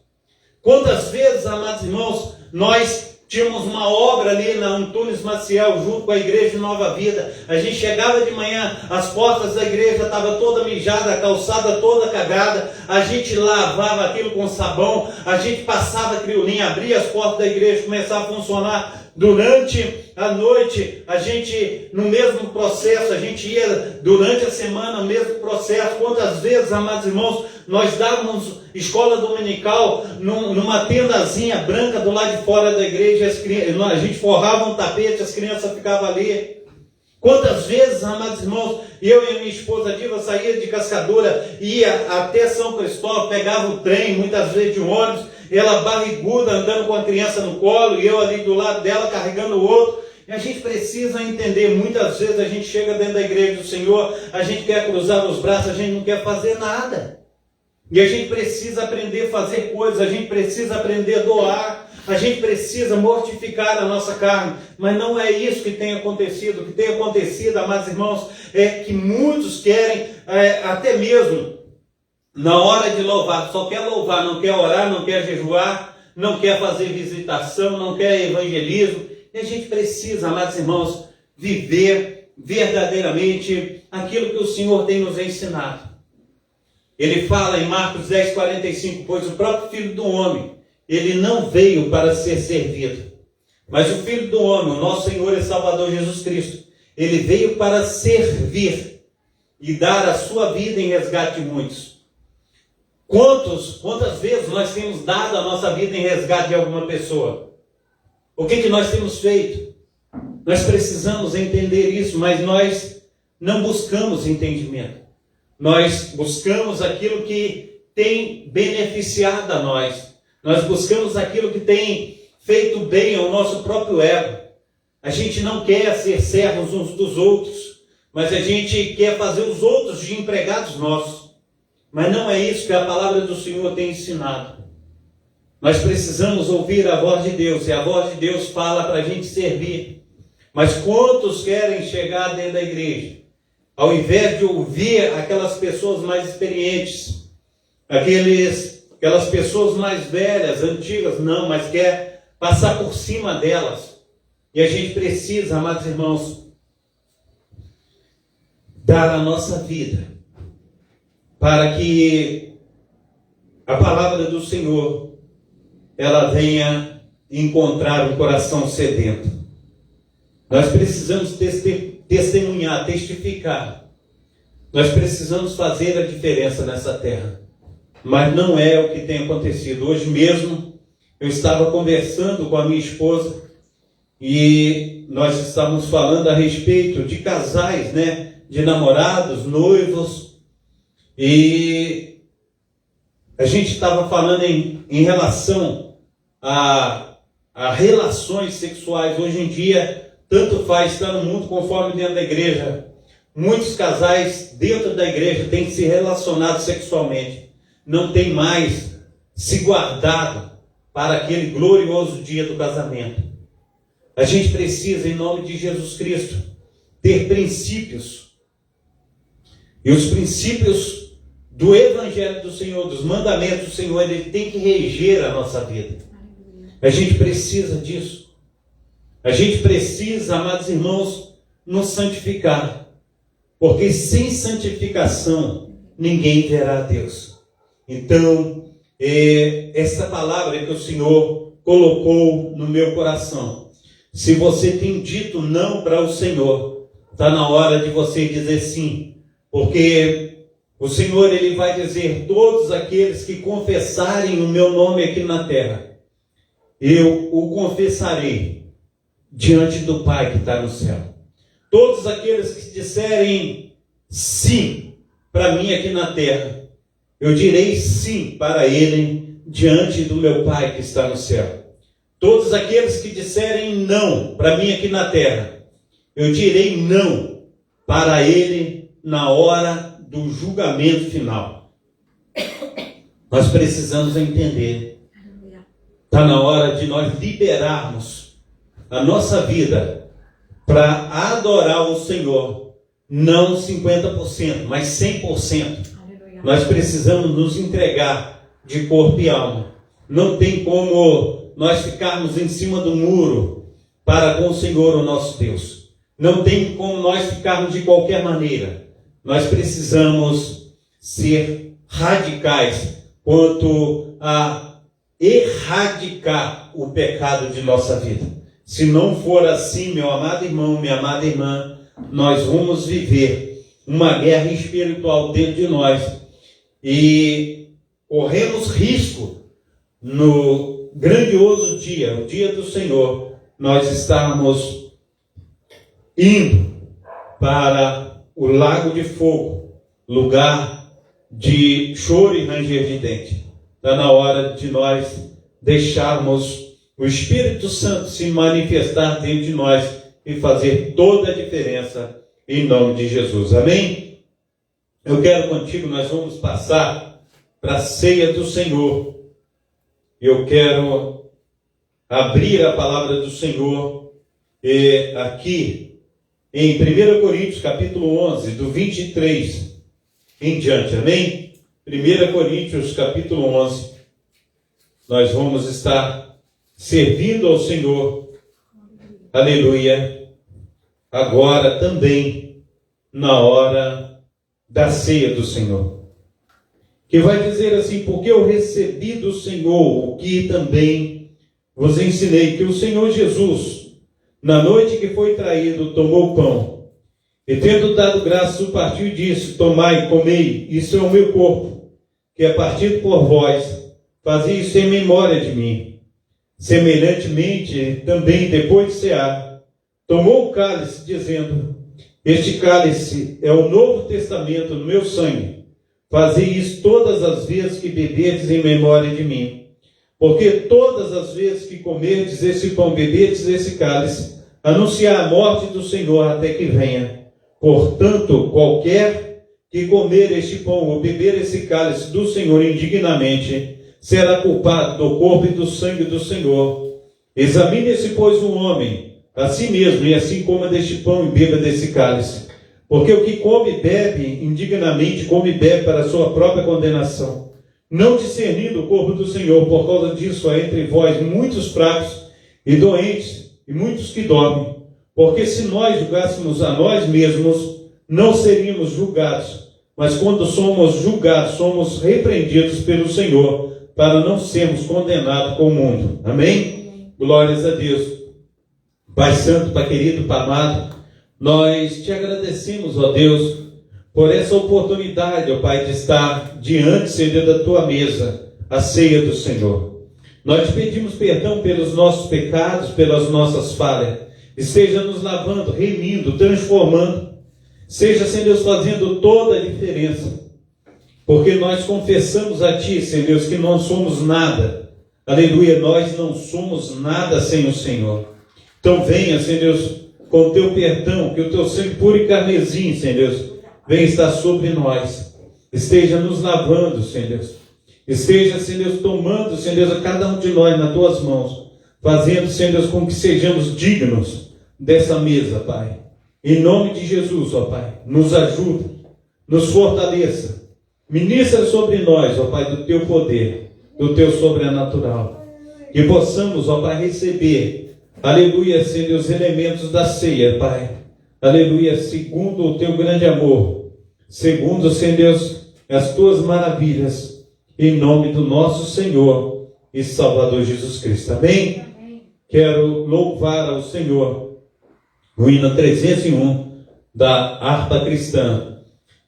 Quantas vezes, amados irmãos, nós Tínhamos uma obra ali na Antunes Maciel, junto com a igreja de Nova Vida. A gente chegava de manhã, as portas da igreja estavam toda mijada, a calçada toda cagada. A gente lavava aquilo com sabão, a gente passava criolinha, abria as portas da igreja, começava a funcionar. Durante a noite, a gente, no mesmo processo, a gente ia durante a semana, no mesmo processo. Quantas vezes, amados irmãos, nós dávamos escola dominical numa tendazinha branca do lado de fora da igreja, a gente forrava um tapete, as crianças ficavam ali. Quantas vezes, amados irmãos, eu e minha esposa Diva saía de Cascadura, ia até São Cristóvão, pegava o trem, muitas vezes de ônibus, ela barriguda, andando com a criança no colo, e eu ali do lado dela, carregando o outro. E a gente precisa entender, muitas vezes a gente chega dentro da igreja do Senhor, a gente quer cruzar os braços, a gente não quer fazer nada. E a gente precisa aprender a fazer coisas, a gente precisa aprender a doar, a gente precisa mortificar a nossa carne. Mas não é isso que tem acontecido. O que tem acontecido, amados irmãos, é que muitos querem, até mesmo na hora de louvar, só quer louvar, não quer orar, não quer jejuar, não quer fazer visitação, não quer evangelismo. E a gente precisa, amados irmãos, viver verdadeiramente aquilo que o Senhor tem nos ensinado. Ele fala em Marcos 10:45, pois o próprio Filho do Homem, ele não veio para ser servido, mas o Filho do Homem, o nosso Senhor e Salvador Jesus Cristo, ele veio para servir e dar a sua vida em resgate de muitos. Quantas vezes nós temos dado a nossa vida em resgate de alguma pessoa? O que nós temos feito? Nós precisamos entender isso, mas nós não buscamos entendimento. Nós buscamos aquilo que tem beneficiado a nós. Nós buscamos aquilo que tem feito bem ao nosso próprio ego. A gente não quer ser servos uns dos outros, mas a gente quer fazer os outros de empregados nossos. Mas não é isso que a palavra do Senhor tem ensinado. Nós precisamos ouvir a voz de Deus, e a voz de Deus fala para a gente servir. Mas quantos querem chegar dentro da igreja, ao invés de ouvir aquelas pessoas mais experientes, aquelas pessoas mais velhas, antigas, não, mas quer passar por cima delas. E a gente precisa, amados irmãos, dar a nossa vida para que a palavra do Senhor ela venha encontrar um coração sedento. Nós precisamos testemunhar, testificar. Nós precisamos fazer a diferença nessa terra. Mas não é o que tem acontecido. Hoje mesmo eu estava conversando com a minha esposa e nós estávamos falando a respeito de casais, né? De namorados, noivos, e a gente estava falando em relação a relações sexuais. Hoje em dia, tanto faz estar no mundo conforme dentro da igreja. Muitos casais dentro da igreja têm se relacionado sexualmente. Não tem mais se guardado para aquele glorioso dia do casamento. A gente precisa, em nome de Jesus Cristo, ter princípios. E os princípios do Evangelho do Senhor, dos mandamentos do Senhor, ele tem que reger a nossa vida. A gente precisa disso. A gente precisa, amados irmãos, nos santificar. Porque sem santificação, ninguém verá a Deus. Então, essa palavra que o Senhor colocou no meu coração. Se você tem dito não para o Senhor, está na hora de você dizer sim. Porque o Senhor, ele vai dizer, todos aqueles que confessarem o meu nome aqui na terra, eu o confessarei diante do Pai que está no céu. Todos aqueles que disserem sim para mim aqui na terra, eu direi sim para ele diante do meu Pai que está no céu. Todos aqueles que disserem não para mim aqui na terra, eu direi não para ele na hora do julgamento final. Nós precisamos entender. Está na hora de nós liberarmos a nossa vida para adorar o Senhor. Não 50%, mas 100%. Nós precisamos nos entregar de corpo e alma. Não tem como nós ficarmos em cima do muro para com o Senhor, o nosso Deus. Não tem como nós ficarmos de qualquer maneira. Nós precisamos ser radicais quanto a erradicar o pecado de nossa vida. Se não for assim, meu amado irmão, minha amada irmã, nós vamos viver uma guerra espiritual dentro de nós e corremos risco no grandioso dia, o dia do Senhor, nós estarmos indo para o lago de fogo, lugar de choro e ranger de dente. Está na hora de nós deixarmos o Espírito Santo se manifestar dentro de nós e fazer toda a diferença em nome de Jesus. Amém? Eu quero contigo, nós vamos passar para a ceia do Senhor. Eu quero abrir a palavra do Senhor aqui em 1 Coríntios capítulo 11, do 23 em diante. Amém? 1 Coríntios capítulo 11. Nós vamos estar servindo ao Senhor. Aleluia. Agora também na hora da ceia do Senhor. Que vai dizer assim: porque eu recebi do Senhor o que também vos ensinei, que o Senhor Jesus, na noite que foi traído, tomou o pão, e tendo dado graças, o partiu e disse: tomai, comei, isso é o meu corpo, que é partido por vós, fazei isso em memória de mim. Semelhantemente, também depois de cear, tomou o cálice, dizendo: este cálice é o novo testamento no meu sangue. Fazei isso todas as vezes que beberdes em memória de mim. Porque todas as vezes que comerdes esse pão, beberdes esse cálice, anunciar a morte do Senhor até que venha. Portanto, qualquer que comer este pão ou beber esse cálice do Senhor indignamente, será culpado do corpo e do sangue do Senhor. Examine-se, pois, um homem a si mesmo, e assim coma deste pão e beba desse cálice. Porque o que come e bebe indignamente, come e bebe para a sua própria condenação, não discernindo o corpo do Senhor. Por causa disso há entre vós muitos fracos e doentes, e muitos que dormem. Porque se nós julgássemos a nós mesmos, não seríamos julgados. Mas quando somos julgados, somos repreendidos pelo Senhor, para não sermos condenados com o mundo. Amém? Glórias a Deus. Pai Santo, Pai querido, Pai amado, nós te agradecemos, ó Deus, por essa oportunidade, ó Pai, de estar diante, Senhor, da tua mesa, a ceia do Senhor. Nós te pedimos perdão pelos nossos pecados, pelas nossas falhas. Esteja nos lavando, remindo, transformando. Seja, Senhor Deus, fazendo toda a diferença. Porque nós confessamos a Ti, Senhor Deus, que não somos nada. Aleluia, nós não somos nada sem o Senhor. Então venha, Senhor Deus, com o Teu perdão, que o Teu sangue puro e carmesim, Senhor Deus, venha estar sobre nós. Esteja nos lavando, Senhor Deus. Esteja, Senhor Deus, tomando, Senhor Deus, a cada um de nós nas Tuas mãos. Fazendo, Senhor Deus, com que sejamos dignos dessa mesa, Pai. Em nome de Jesus, ó Pai, nos ajude, nos fortaleça. Ministra sobre nós, ó Pai, do Teu poder, do Teu sobrenatural. Que possamos, ó Pai, receber, aleluia, Senhor Deus, elementos da ceia, Pai. Aleluia, segundo o Teu grande amor. Segundo, Senhor Deus, as Tuas maravilhas. Em nome do nosso Senhor e Salvador Jesus Cristo. Amém? Quero louvar ao Senhor o hino 301 da harpa cristã.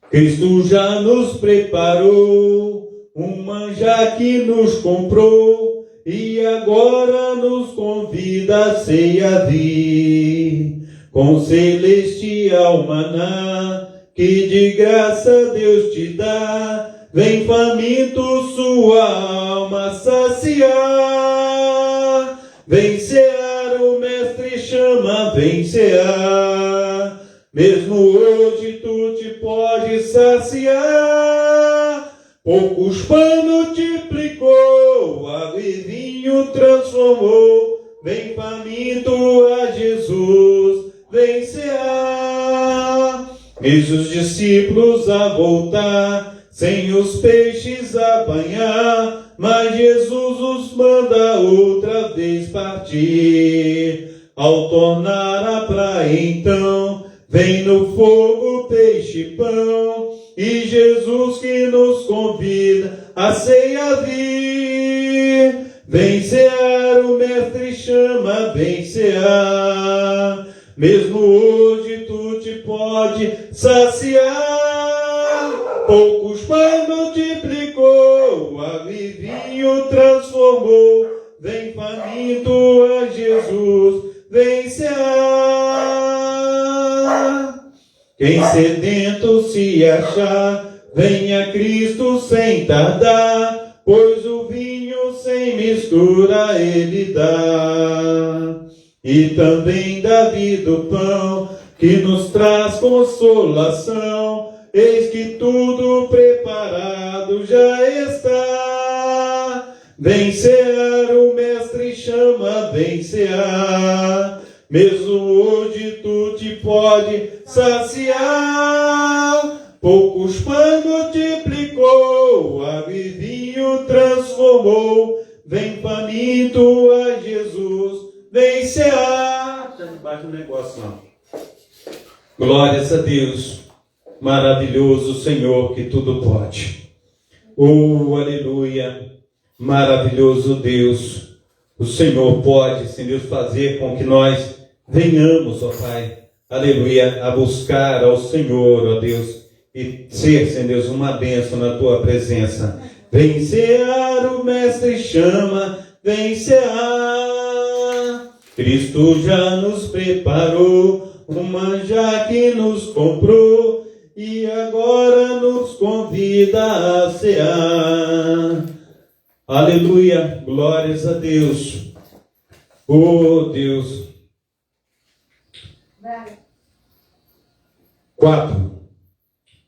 Cristo já nos preparou um manjar que nos comprou e agora nos convida a ceia vir com celestial maná que de graça Deus te dá. Vem faminto sua alma saciar. Vem cear, o mestre chama, vem cear. Mesmo hoje tu te pode saciar. Poucos pães multiplicou, água e vinho transformou. Vem faminto a Jesus, vem cear. Eis os discípulos a voltar, sem os peixes a banhar. mas Jesus os manda outra vez partir. Ao tornar a praia então, vem no fogo peixe e pão, e Jesus que nos convida a ceia vir. Vem cear, o mestre chama, vem cear, mesmo hoje tu te pode saciar. Poucos pães multiplicou, água e vinho transformou, vem faminto a Jesus, vem cear. Quem sedento se achar, venha a Cristo sem tardar, pois o vinho sem mistura ele dá. E também dá vida o pão, que nos traz consolação, eis que tudo preparado já está. Vem cear, o mestre chama, vem cear, mesmo hoje tu te pode saciar. Poucos pães multiplicou, água e vinho transformou, vem faminto a Jesus, vem cear. Está debaixo do negócio não. Glórias a Deus, maravilhoso Senhor que tudo pode. Oh, aleluia, maravilhoso Deus. O Senhor pode, Senhor Deus, fazer com que nós venhamos, ó Pai, aleluia, a buscar ao Senhor, ó Deus, e ser, Senhor Deus, uma bênção na Tua presença. Vem cear, o Mestre chama, vem cear. Cristo já nos preparou, um manjar que nos comprou, e agora nos convida a cear. Aleluia, glórias a Deus. Oh Deus. 4.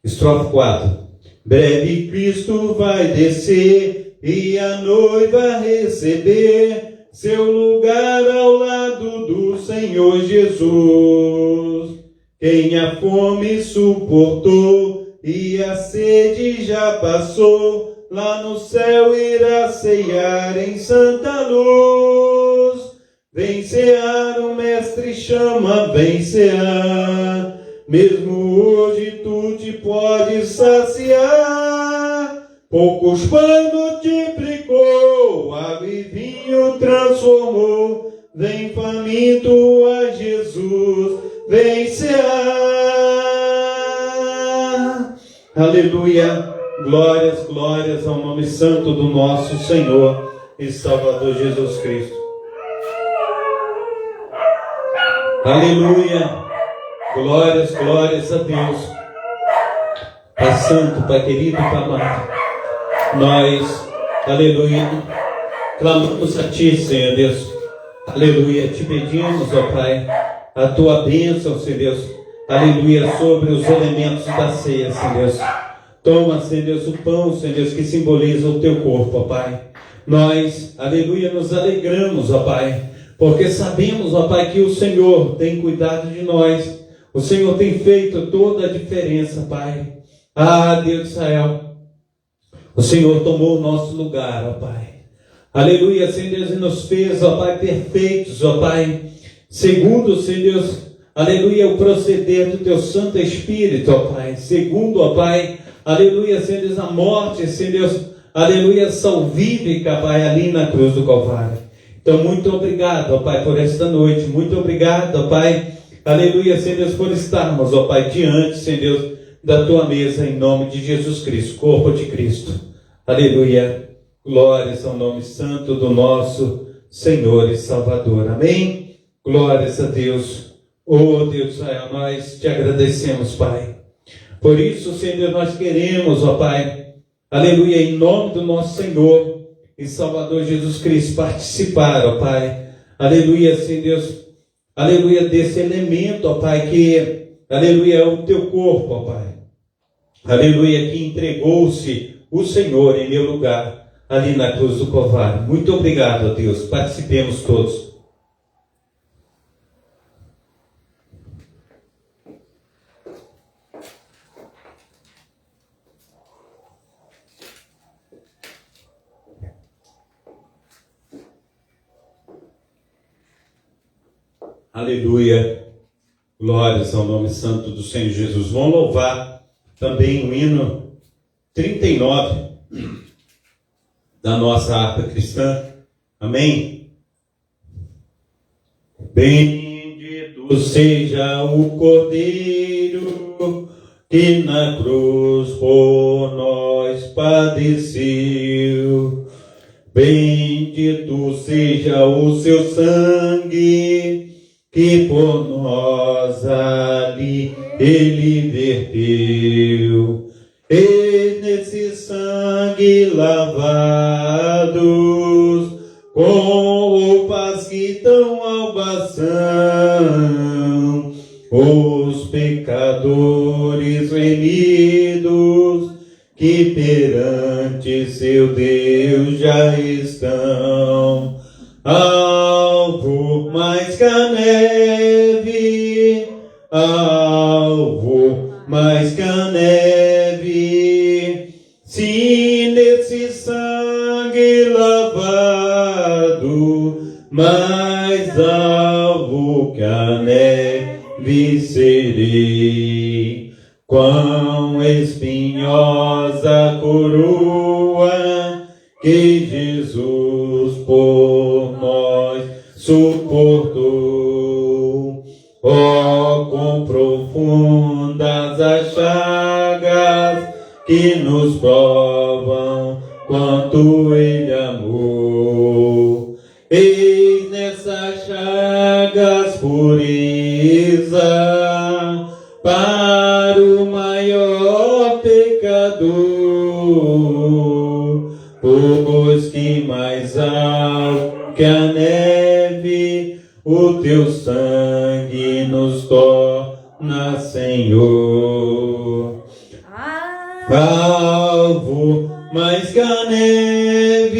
Estrofe 4. Breve Cristo vai descer e a noiva receber seu lugar ao lado do Senhor Jesus. Quem a fome suportou e a sede já passou, lá no céu irá ceiar em santa luz. Vem cear, o Mestre chama, vem cear, mesmo hoje tu te podes saciar. Poucos pães multiplicou, água e vinho transformou, vem faminto a Jesus, vem cear. Aleluia, glórias, glórias ao nome santo do nosso Senhor e Salvador Jesus Cristo. Aleluia, glórias, glórias a Deus. Pai Santo, Pai querido, Pai amado, nós, aleluia, clamamos a Ti, Senhor Deus, aleluia, te pedimos, ó Pai, a Tua bênção, Senhor Deus, aleluia, sobre os elementos da ceia, Senhor Deus. Toma, Senhor Deus, o pão, Senhor Deus, que simboliza o Teu corpo, ó Pai. Nós, aleluia, nos alegramos, ó Pai, porque sabemos, ó Pai, que o Senhor tem cuidado de nós. O Senhor tem feito toda a diferença, Pai. Ah, Deus de Israel, o Senhor tomou o nosso lugar, ó Pai. Aleluia, Senhor Deus, e nos fez, ó Pai, perfeitos, ó Pai, segundo, Senhor Deus, aleluia, o proceder do Teu Santo Espírito, ó Pai. Segundo, ó Pai, aleluia, Senhor Deus, a morte, Senhor Deus, aleluia, salvífica, Pai, ali na cruz do Calvário. Então, muito obrigado, ó Pai, por esta noite. Muito obrigado, ó Pai, aleluia, Senhor Deus, por estarmos, ó Pai, diante, Senhor Deus, da Tua mesa, em nome de Jesus Cristo, corpo de Cristo. Aleluia, glórias ao nome santo do nosso Senhor e Salvador. Amém? Glórias a Deus. Oh Deus do Israel, nós te agradecemos, Pai. Por isso, Senhor Deus, nós queremos, ó Pai, aleluia, em nome do nosso Senhor e Salvador Jesus Cristo, participar, ó Pai, aleluia, Senhor Deus, aleluia, desse elemento, ó Pai, que, aleluia, é o Teu corpo, ó Pai, aleluia, que entregou-se o Senhor em meu lugar, ali na cruz do Calvário. Muito obrigado, ó Deus, participemos todos. Aleluia. Glórias ao nome santo do Senhor Jesus. Vamos louvar também o hino 39 da nossa harpa cristã. Amém? Bendito seja o Cordeiro que na cruz por nós padeceu. Bendito seja o seu sangue que por nós ali ele verteu. E nesse sangue lavados, com roupas que dão albação, os pecadores remidos, que perante seu Deus já estão. Alvo mais que a neve, alvo mais que a neve, se nesse sangue lavado, mais alvo que a neve serei. Quão espinhosa coroa que Jesus por nós suportou. Oh, quão profundas as chagas que nos provam quanto Ele amou. Eis nessas chagas pureza para o maior pecador, pois que mais alto que a neve o teu sangue nos torna, Senhor. Alvo mais que a neve,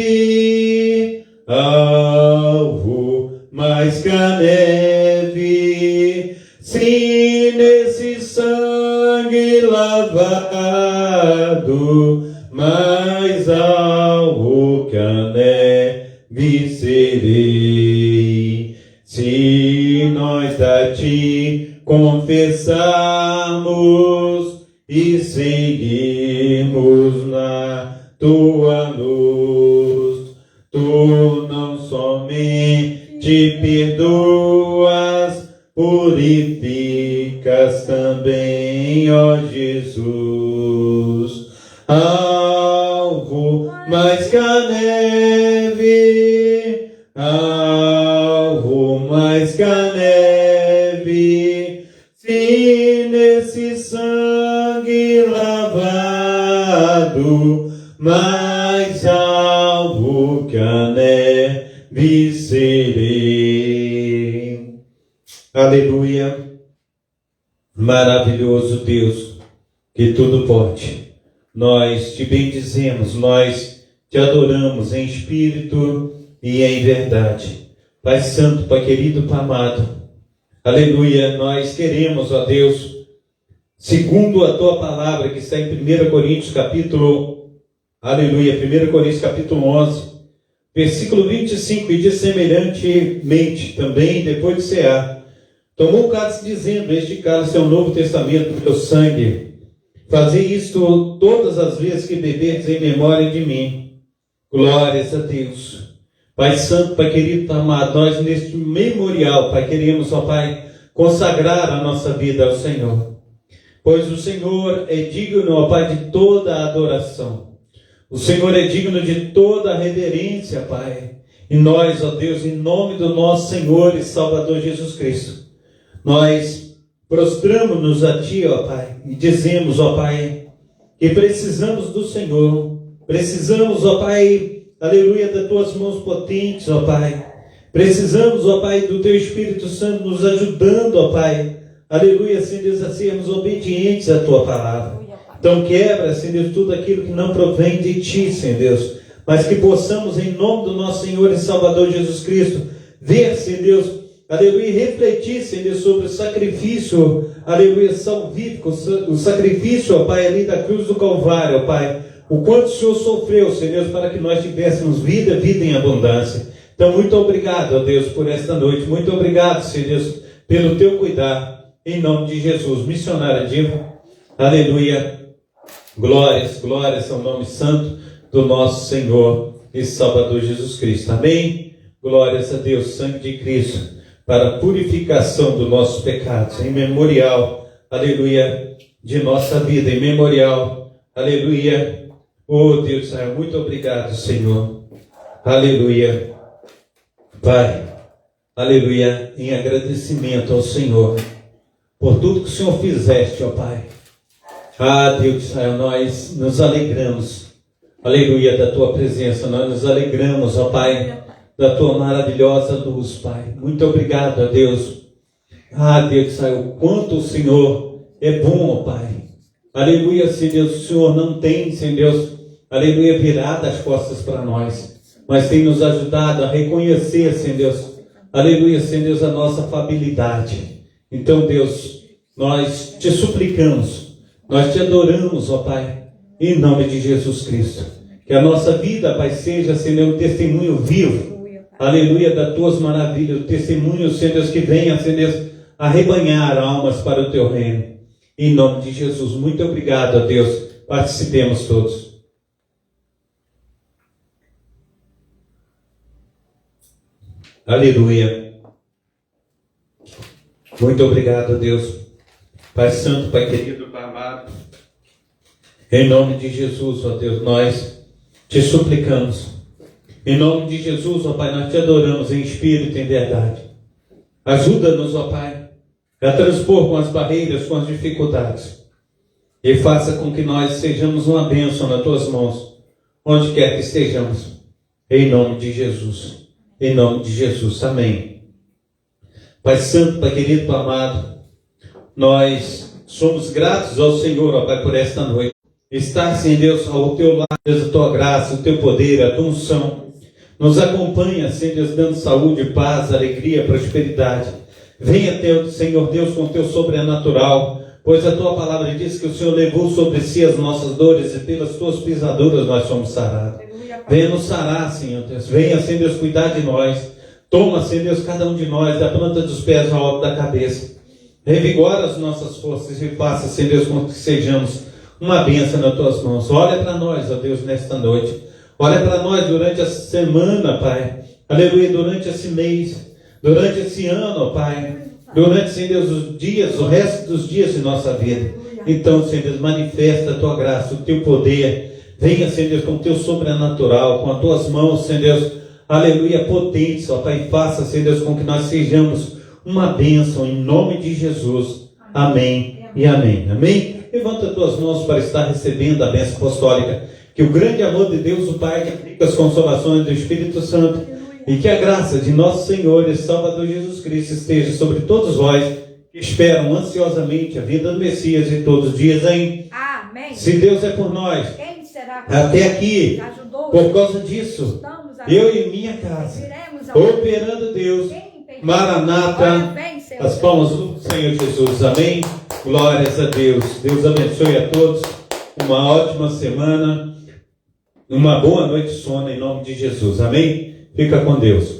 alvo mais que a neve, se nesse sangue lavado, mais alvo que a neve serei. Se nós a ti confessarmos e seguirmos na tua luz, tu não somente perdoas, purificas também, ó Jesus. Alvo mais que a neve, alvo mais que a neve, se nesse sangue lavado, mais alvo que a neve serei. Aleluia. Maravilhoso Deus, que tudo pode. Nós te bendizemos, nós te adoramos em espírito e em verdade. Pai Santo, Pai querido, Pai amado. Aleluia. Nós queremos, ó Deus, segundo a tua palavra que está em 1 Coríntios capítulo, aleluia, 1 Coríntios capítulo 11, versículo 25, e diz semelhantemente também, depois de cear, tomou o cálice dizendo: este cálice é o novo testamento do teu sangue. Fazei isto todas as vezes que beberdes em memória de mim. Glórias a Deus. Pai Santo, Pai querido, Pai amado, nós neste memorial, Pai, queremos, ó Pai, consagrar a nossa vida ao Senhor. Pois o Senhor é digno, ó Pai, de toda a adoração. O Senhor é digno de toda a reverência, Pai. E nós, ó Deus, em nome do nosso Senhor e Salvador Jesus Cristo, nós prostramos-nos a Ti, ó Pai, e dizemos, ó Pai, que precisamos do Senhor. Precisamos, ó Pai, aleluia, das Tuas mãos potentes, ó Pai. Precisamos, ó Pai, do Teu Espírito Santo nos ajudando, ó Pai. Aleluia, Senhor Deus, a sermos obedientes à Tua palavra. Então quebra, Senhor Deus, tudo aquilo que não provém de Ti, Senhor Deus. Mas que possamos, em nome do nosso Senhor e Salvador Jesus Cristo, ver, Senhor Deus, aleluia, e refletir, Senhor Deus, sobre o sacrifício, aleluia, salvífico, o sacrifício, ó Pai, ali da cruz do Calvário, ó Pai. O quanto o Senhor sofreu, Senhor Deus, para que nós tivéssemos vida, vida em abundância. Então, muito obrigado, ó Deus, por esta noite. Muito obrigado, Senhor Deus, pelo teu cuidar. Em nome de Jesus. Missionária Diva. Aleluia. Glórias, glórias ao nome santo do nosso Senhor e Salvador Jesus Cristo. Amém. Glórias a Deus, sangue de Cristo, para a purificação dos nossos pecados. Em memorial, aleluia, de nossa vida. Em memorial, aleluia. Oh Deus, Senhor, muito obrigado, Senhor. Aleluia. Pai, aleluia, em agradecimento ao Senhor por tudo que o Senhor fizeste, ó Pai. Ah, Deus de Israel, nós nos alegramos, aleluia, da Tua presença. Nós nos alegramos, ó Pai, da Tua maravilhosa luz, Pai. Muito obrigado, ó Deus. Ah, Deus de Israel, o quanto o Senhor é bom, ó Pai. Aleluia, Senhor Deus, o Senhor não tem, Senhor Deus, aleluia, virado as costas para nós, mas tem nos ajudado a reconhecer, Senhor Deus, aleluia, Senhor Deus, a nossa fabilidade. Então, Deus, nós te suplicamos, nós te adoramos, ó Pai, em nome de Jesus Cristo. Que a nossa vida, Pai, seja, Senhor, um testemunho vivo, aleluia, das tuas maravilhas, o testemunho, Senhor Deus, que venha, Senhor Deus, arrebanhar almas para o teu reino. Em nome de Jesus, muito obrigado, ó Deus. Participemos todos. Aleluia. Muito obrigado, Deus. Pai Santo, Pai querido, Pai amado. Em nome de Jesus, ó Deus, nós te suplicamos. Em nome de Jesus, ó Pai, nós te adoramos em espírito e em verdade. Ajuda-nos, ó Pai, a transpor com as barreiras, com as dificuldades. E faça com que nós sejamos uma bênção nas tuas mãos, onde quer que estejamos. Em nome de Jesus. Em nome de Jesus. Amém. Pai Santo, Pai querido, Pai amado, nós somos gratos ao Senhor, ó Pai, por esta noite. Estar, Senhor Deus, ao teu lado, Deus, a tua graça, o teu poder, a tua unção. Nos acompanha, Senhor Deus, dando saúde, paz, alegria, prosperidade. Venha, Senhor Deus, com o teu sobrenatural, pois a tua palavra diz que o Senhor levou sobre si as nossas dores e pelas tuas pisaduras nós somos sarados. Venha nos sarar, Senhor Deus. Venha, Senhor Deus, cuidar de nós. Toma, Senhor Deus, cada um de nós, da planta dos pés ao alto da cabeça. Revigora as nossas forças e faça, Senhor Deus, com que sejamos uma bênção nas tuas mãos. Olha para nós, ó Deus, nesta noite. Olha para nós durante a semana, Pai. Aleluia, durante esse mês, durante esse ano, ó Pai. Durante, Senhor Deus, os dias, o resto dos dias de nossa vida. Então, Senhor Deus, manifesta a tua graça, o teu poder. Venha, Senhor Deus, com o teu sobrenatural, com as tuas mãos, Senhor Deus, aleluia, potentes, ó Pai. Faça, Senhor Deus, com que nós sejamos uma bênção em nome de Jesus. Amém e amém. Amém? Levanta as tuas mãos para estar recebendo a bênção apostólica. Que o grande amor de Deus, o Pai, que aplica as consolações do Espírito Santo, e que a graça de nosso Senhor e Salvador Jesus Cristo esteja sobre todos vós que esperam ansiosamente a vinda do Messias em todos os dias, hein? Amém. Se Deus é por nós, quem será até aqui, por causa disso, eu e minha casa, operando Deus, Maranata, as palmas do Senhor Jesus, amém? Glórias a Deus. Deus abençoe a todos, uma ótima semana, uma boa noite de sono em nome de Jesus, amém? Fica com Deus.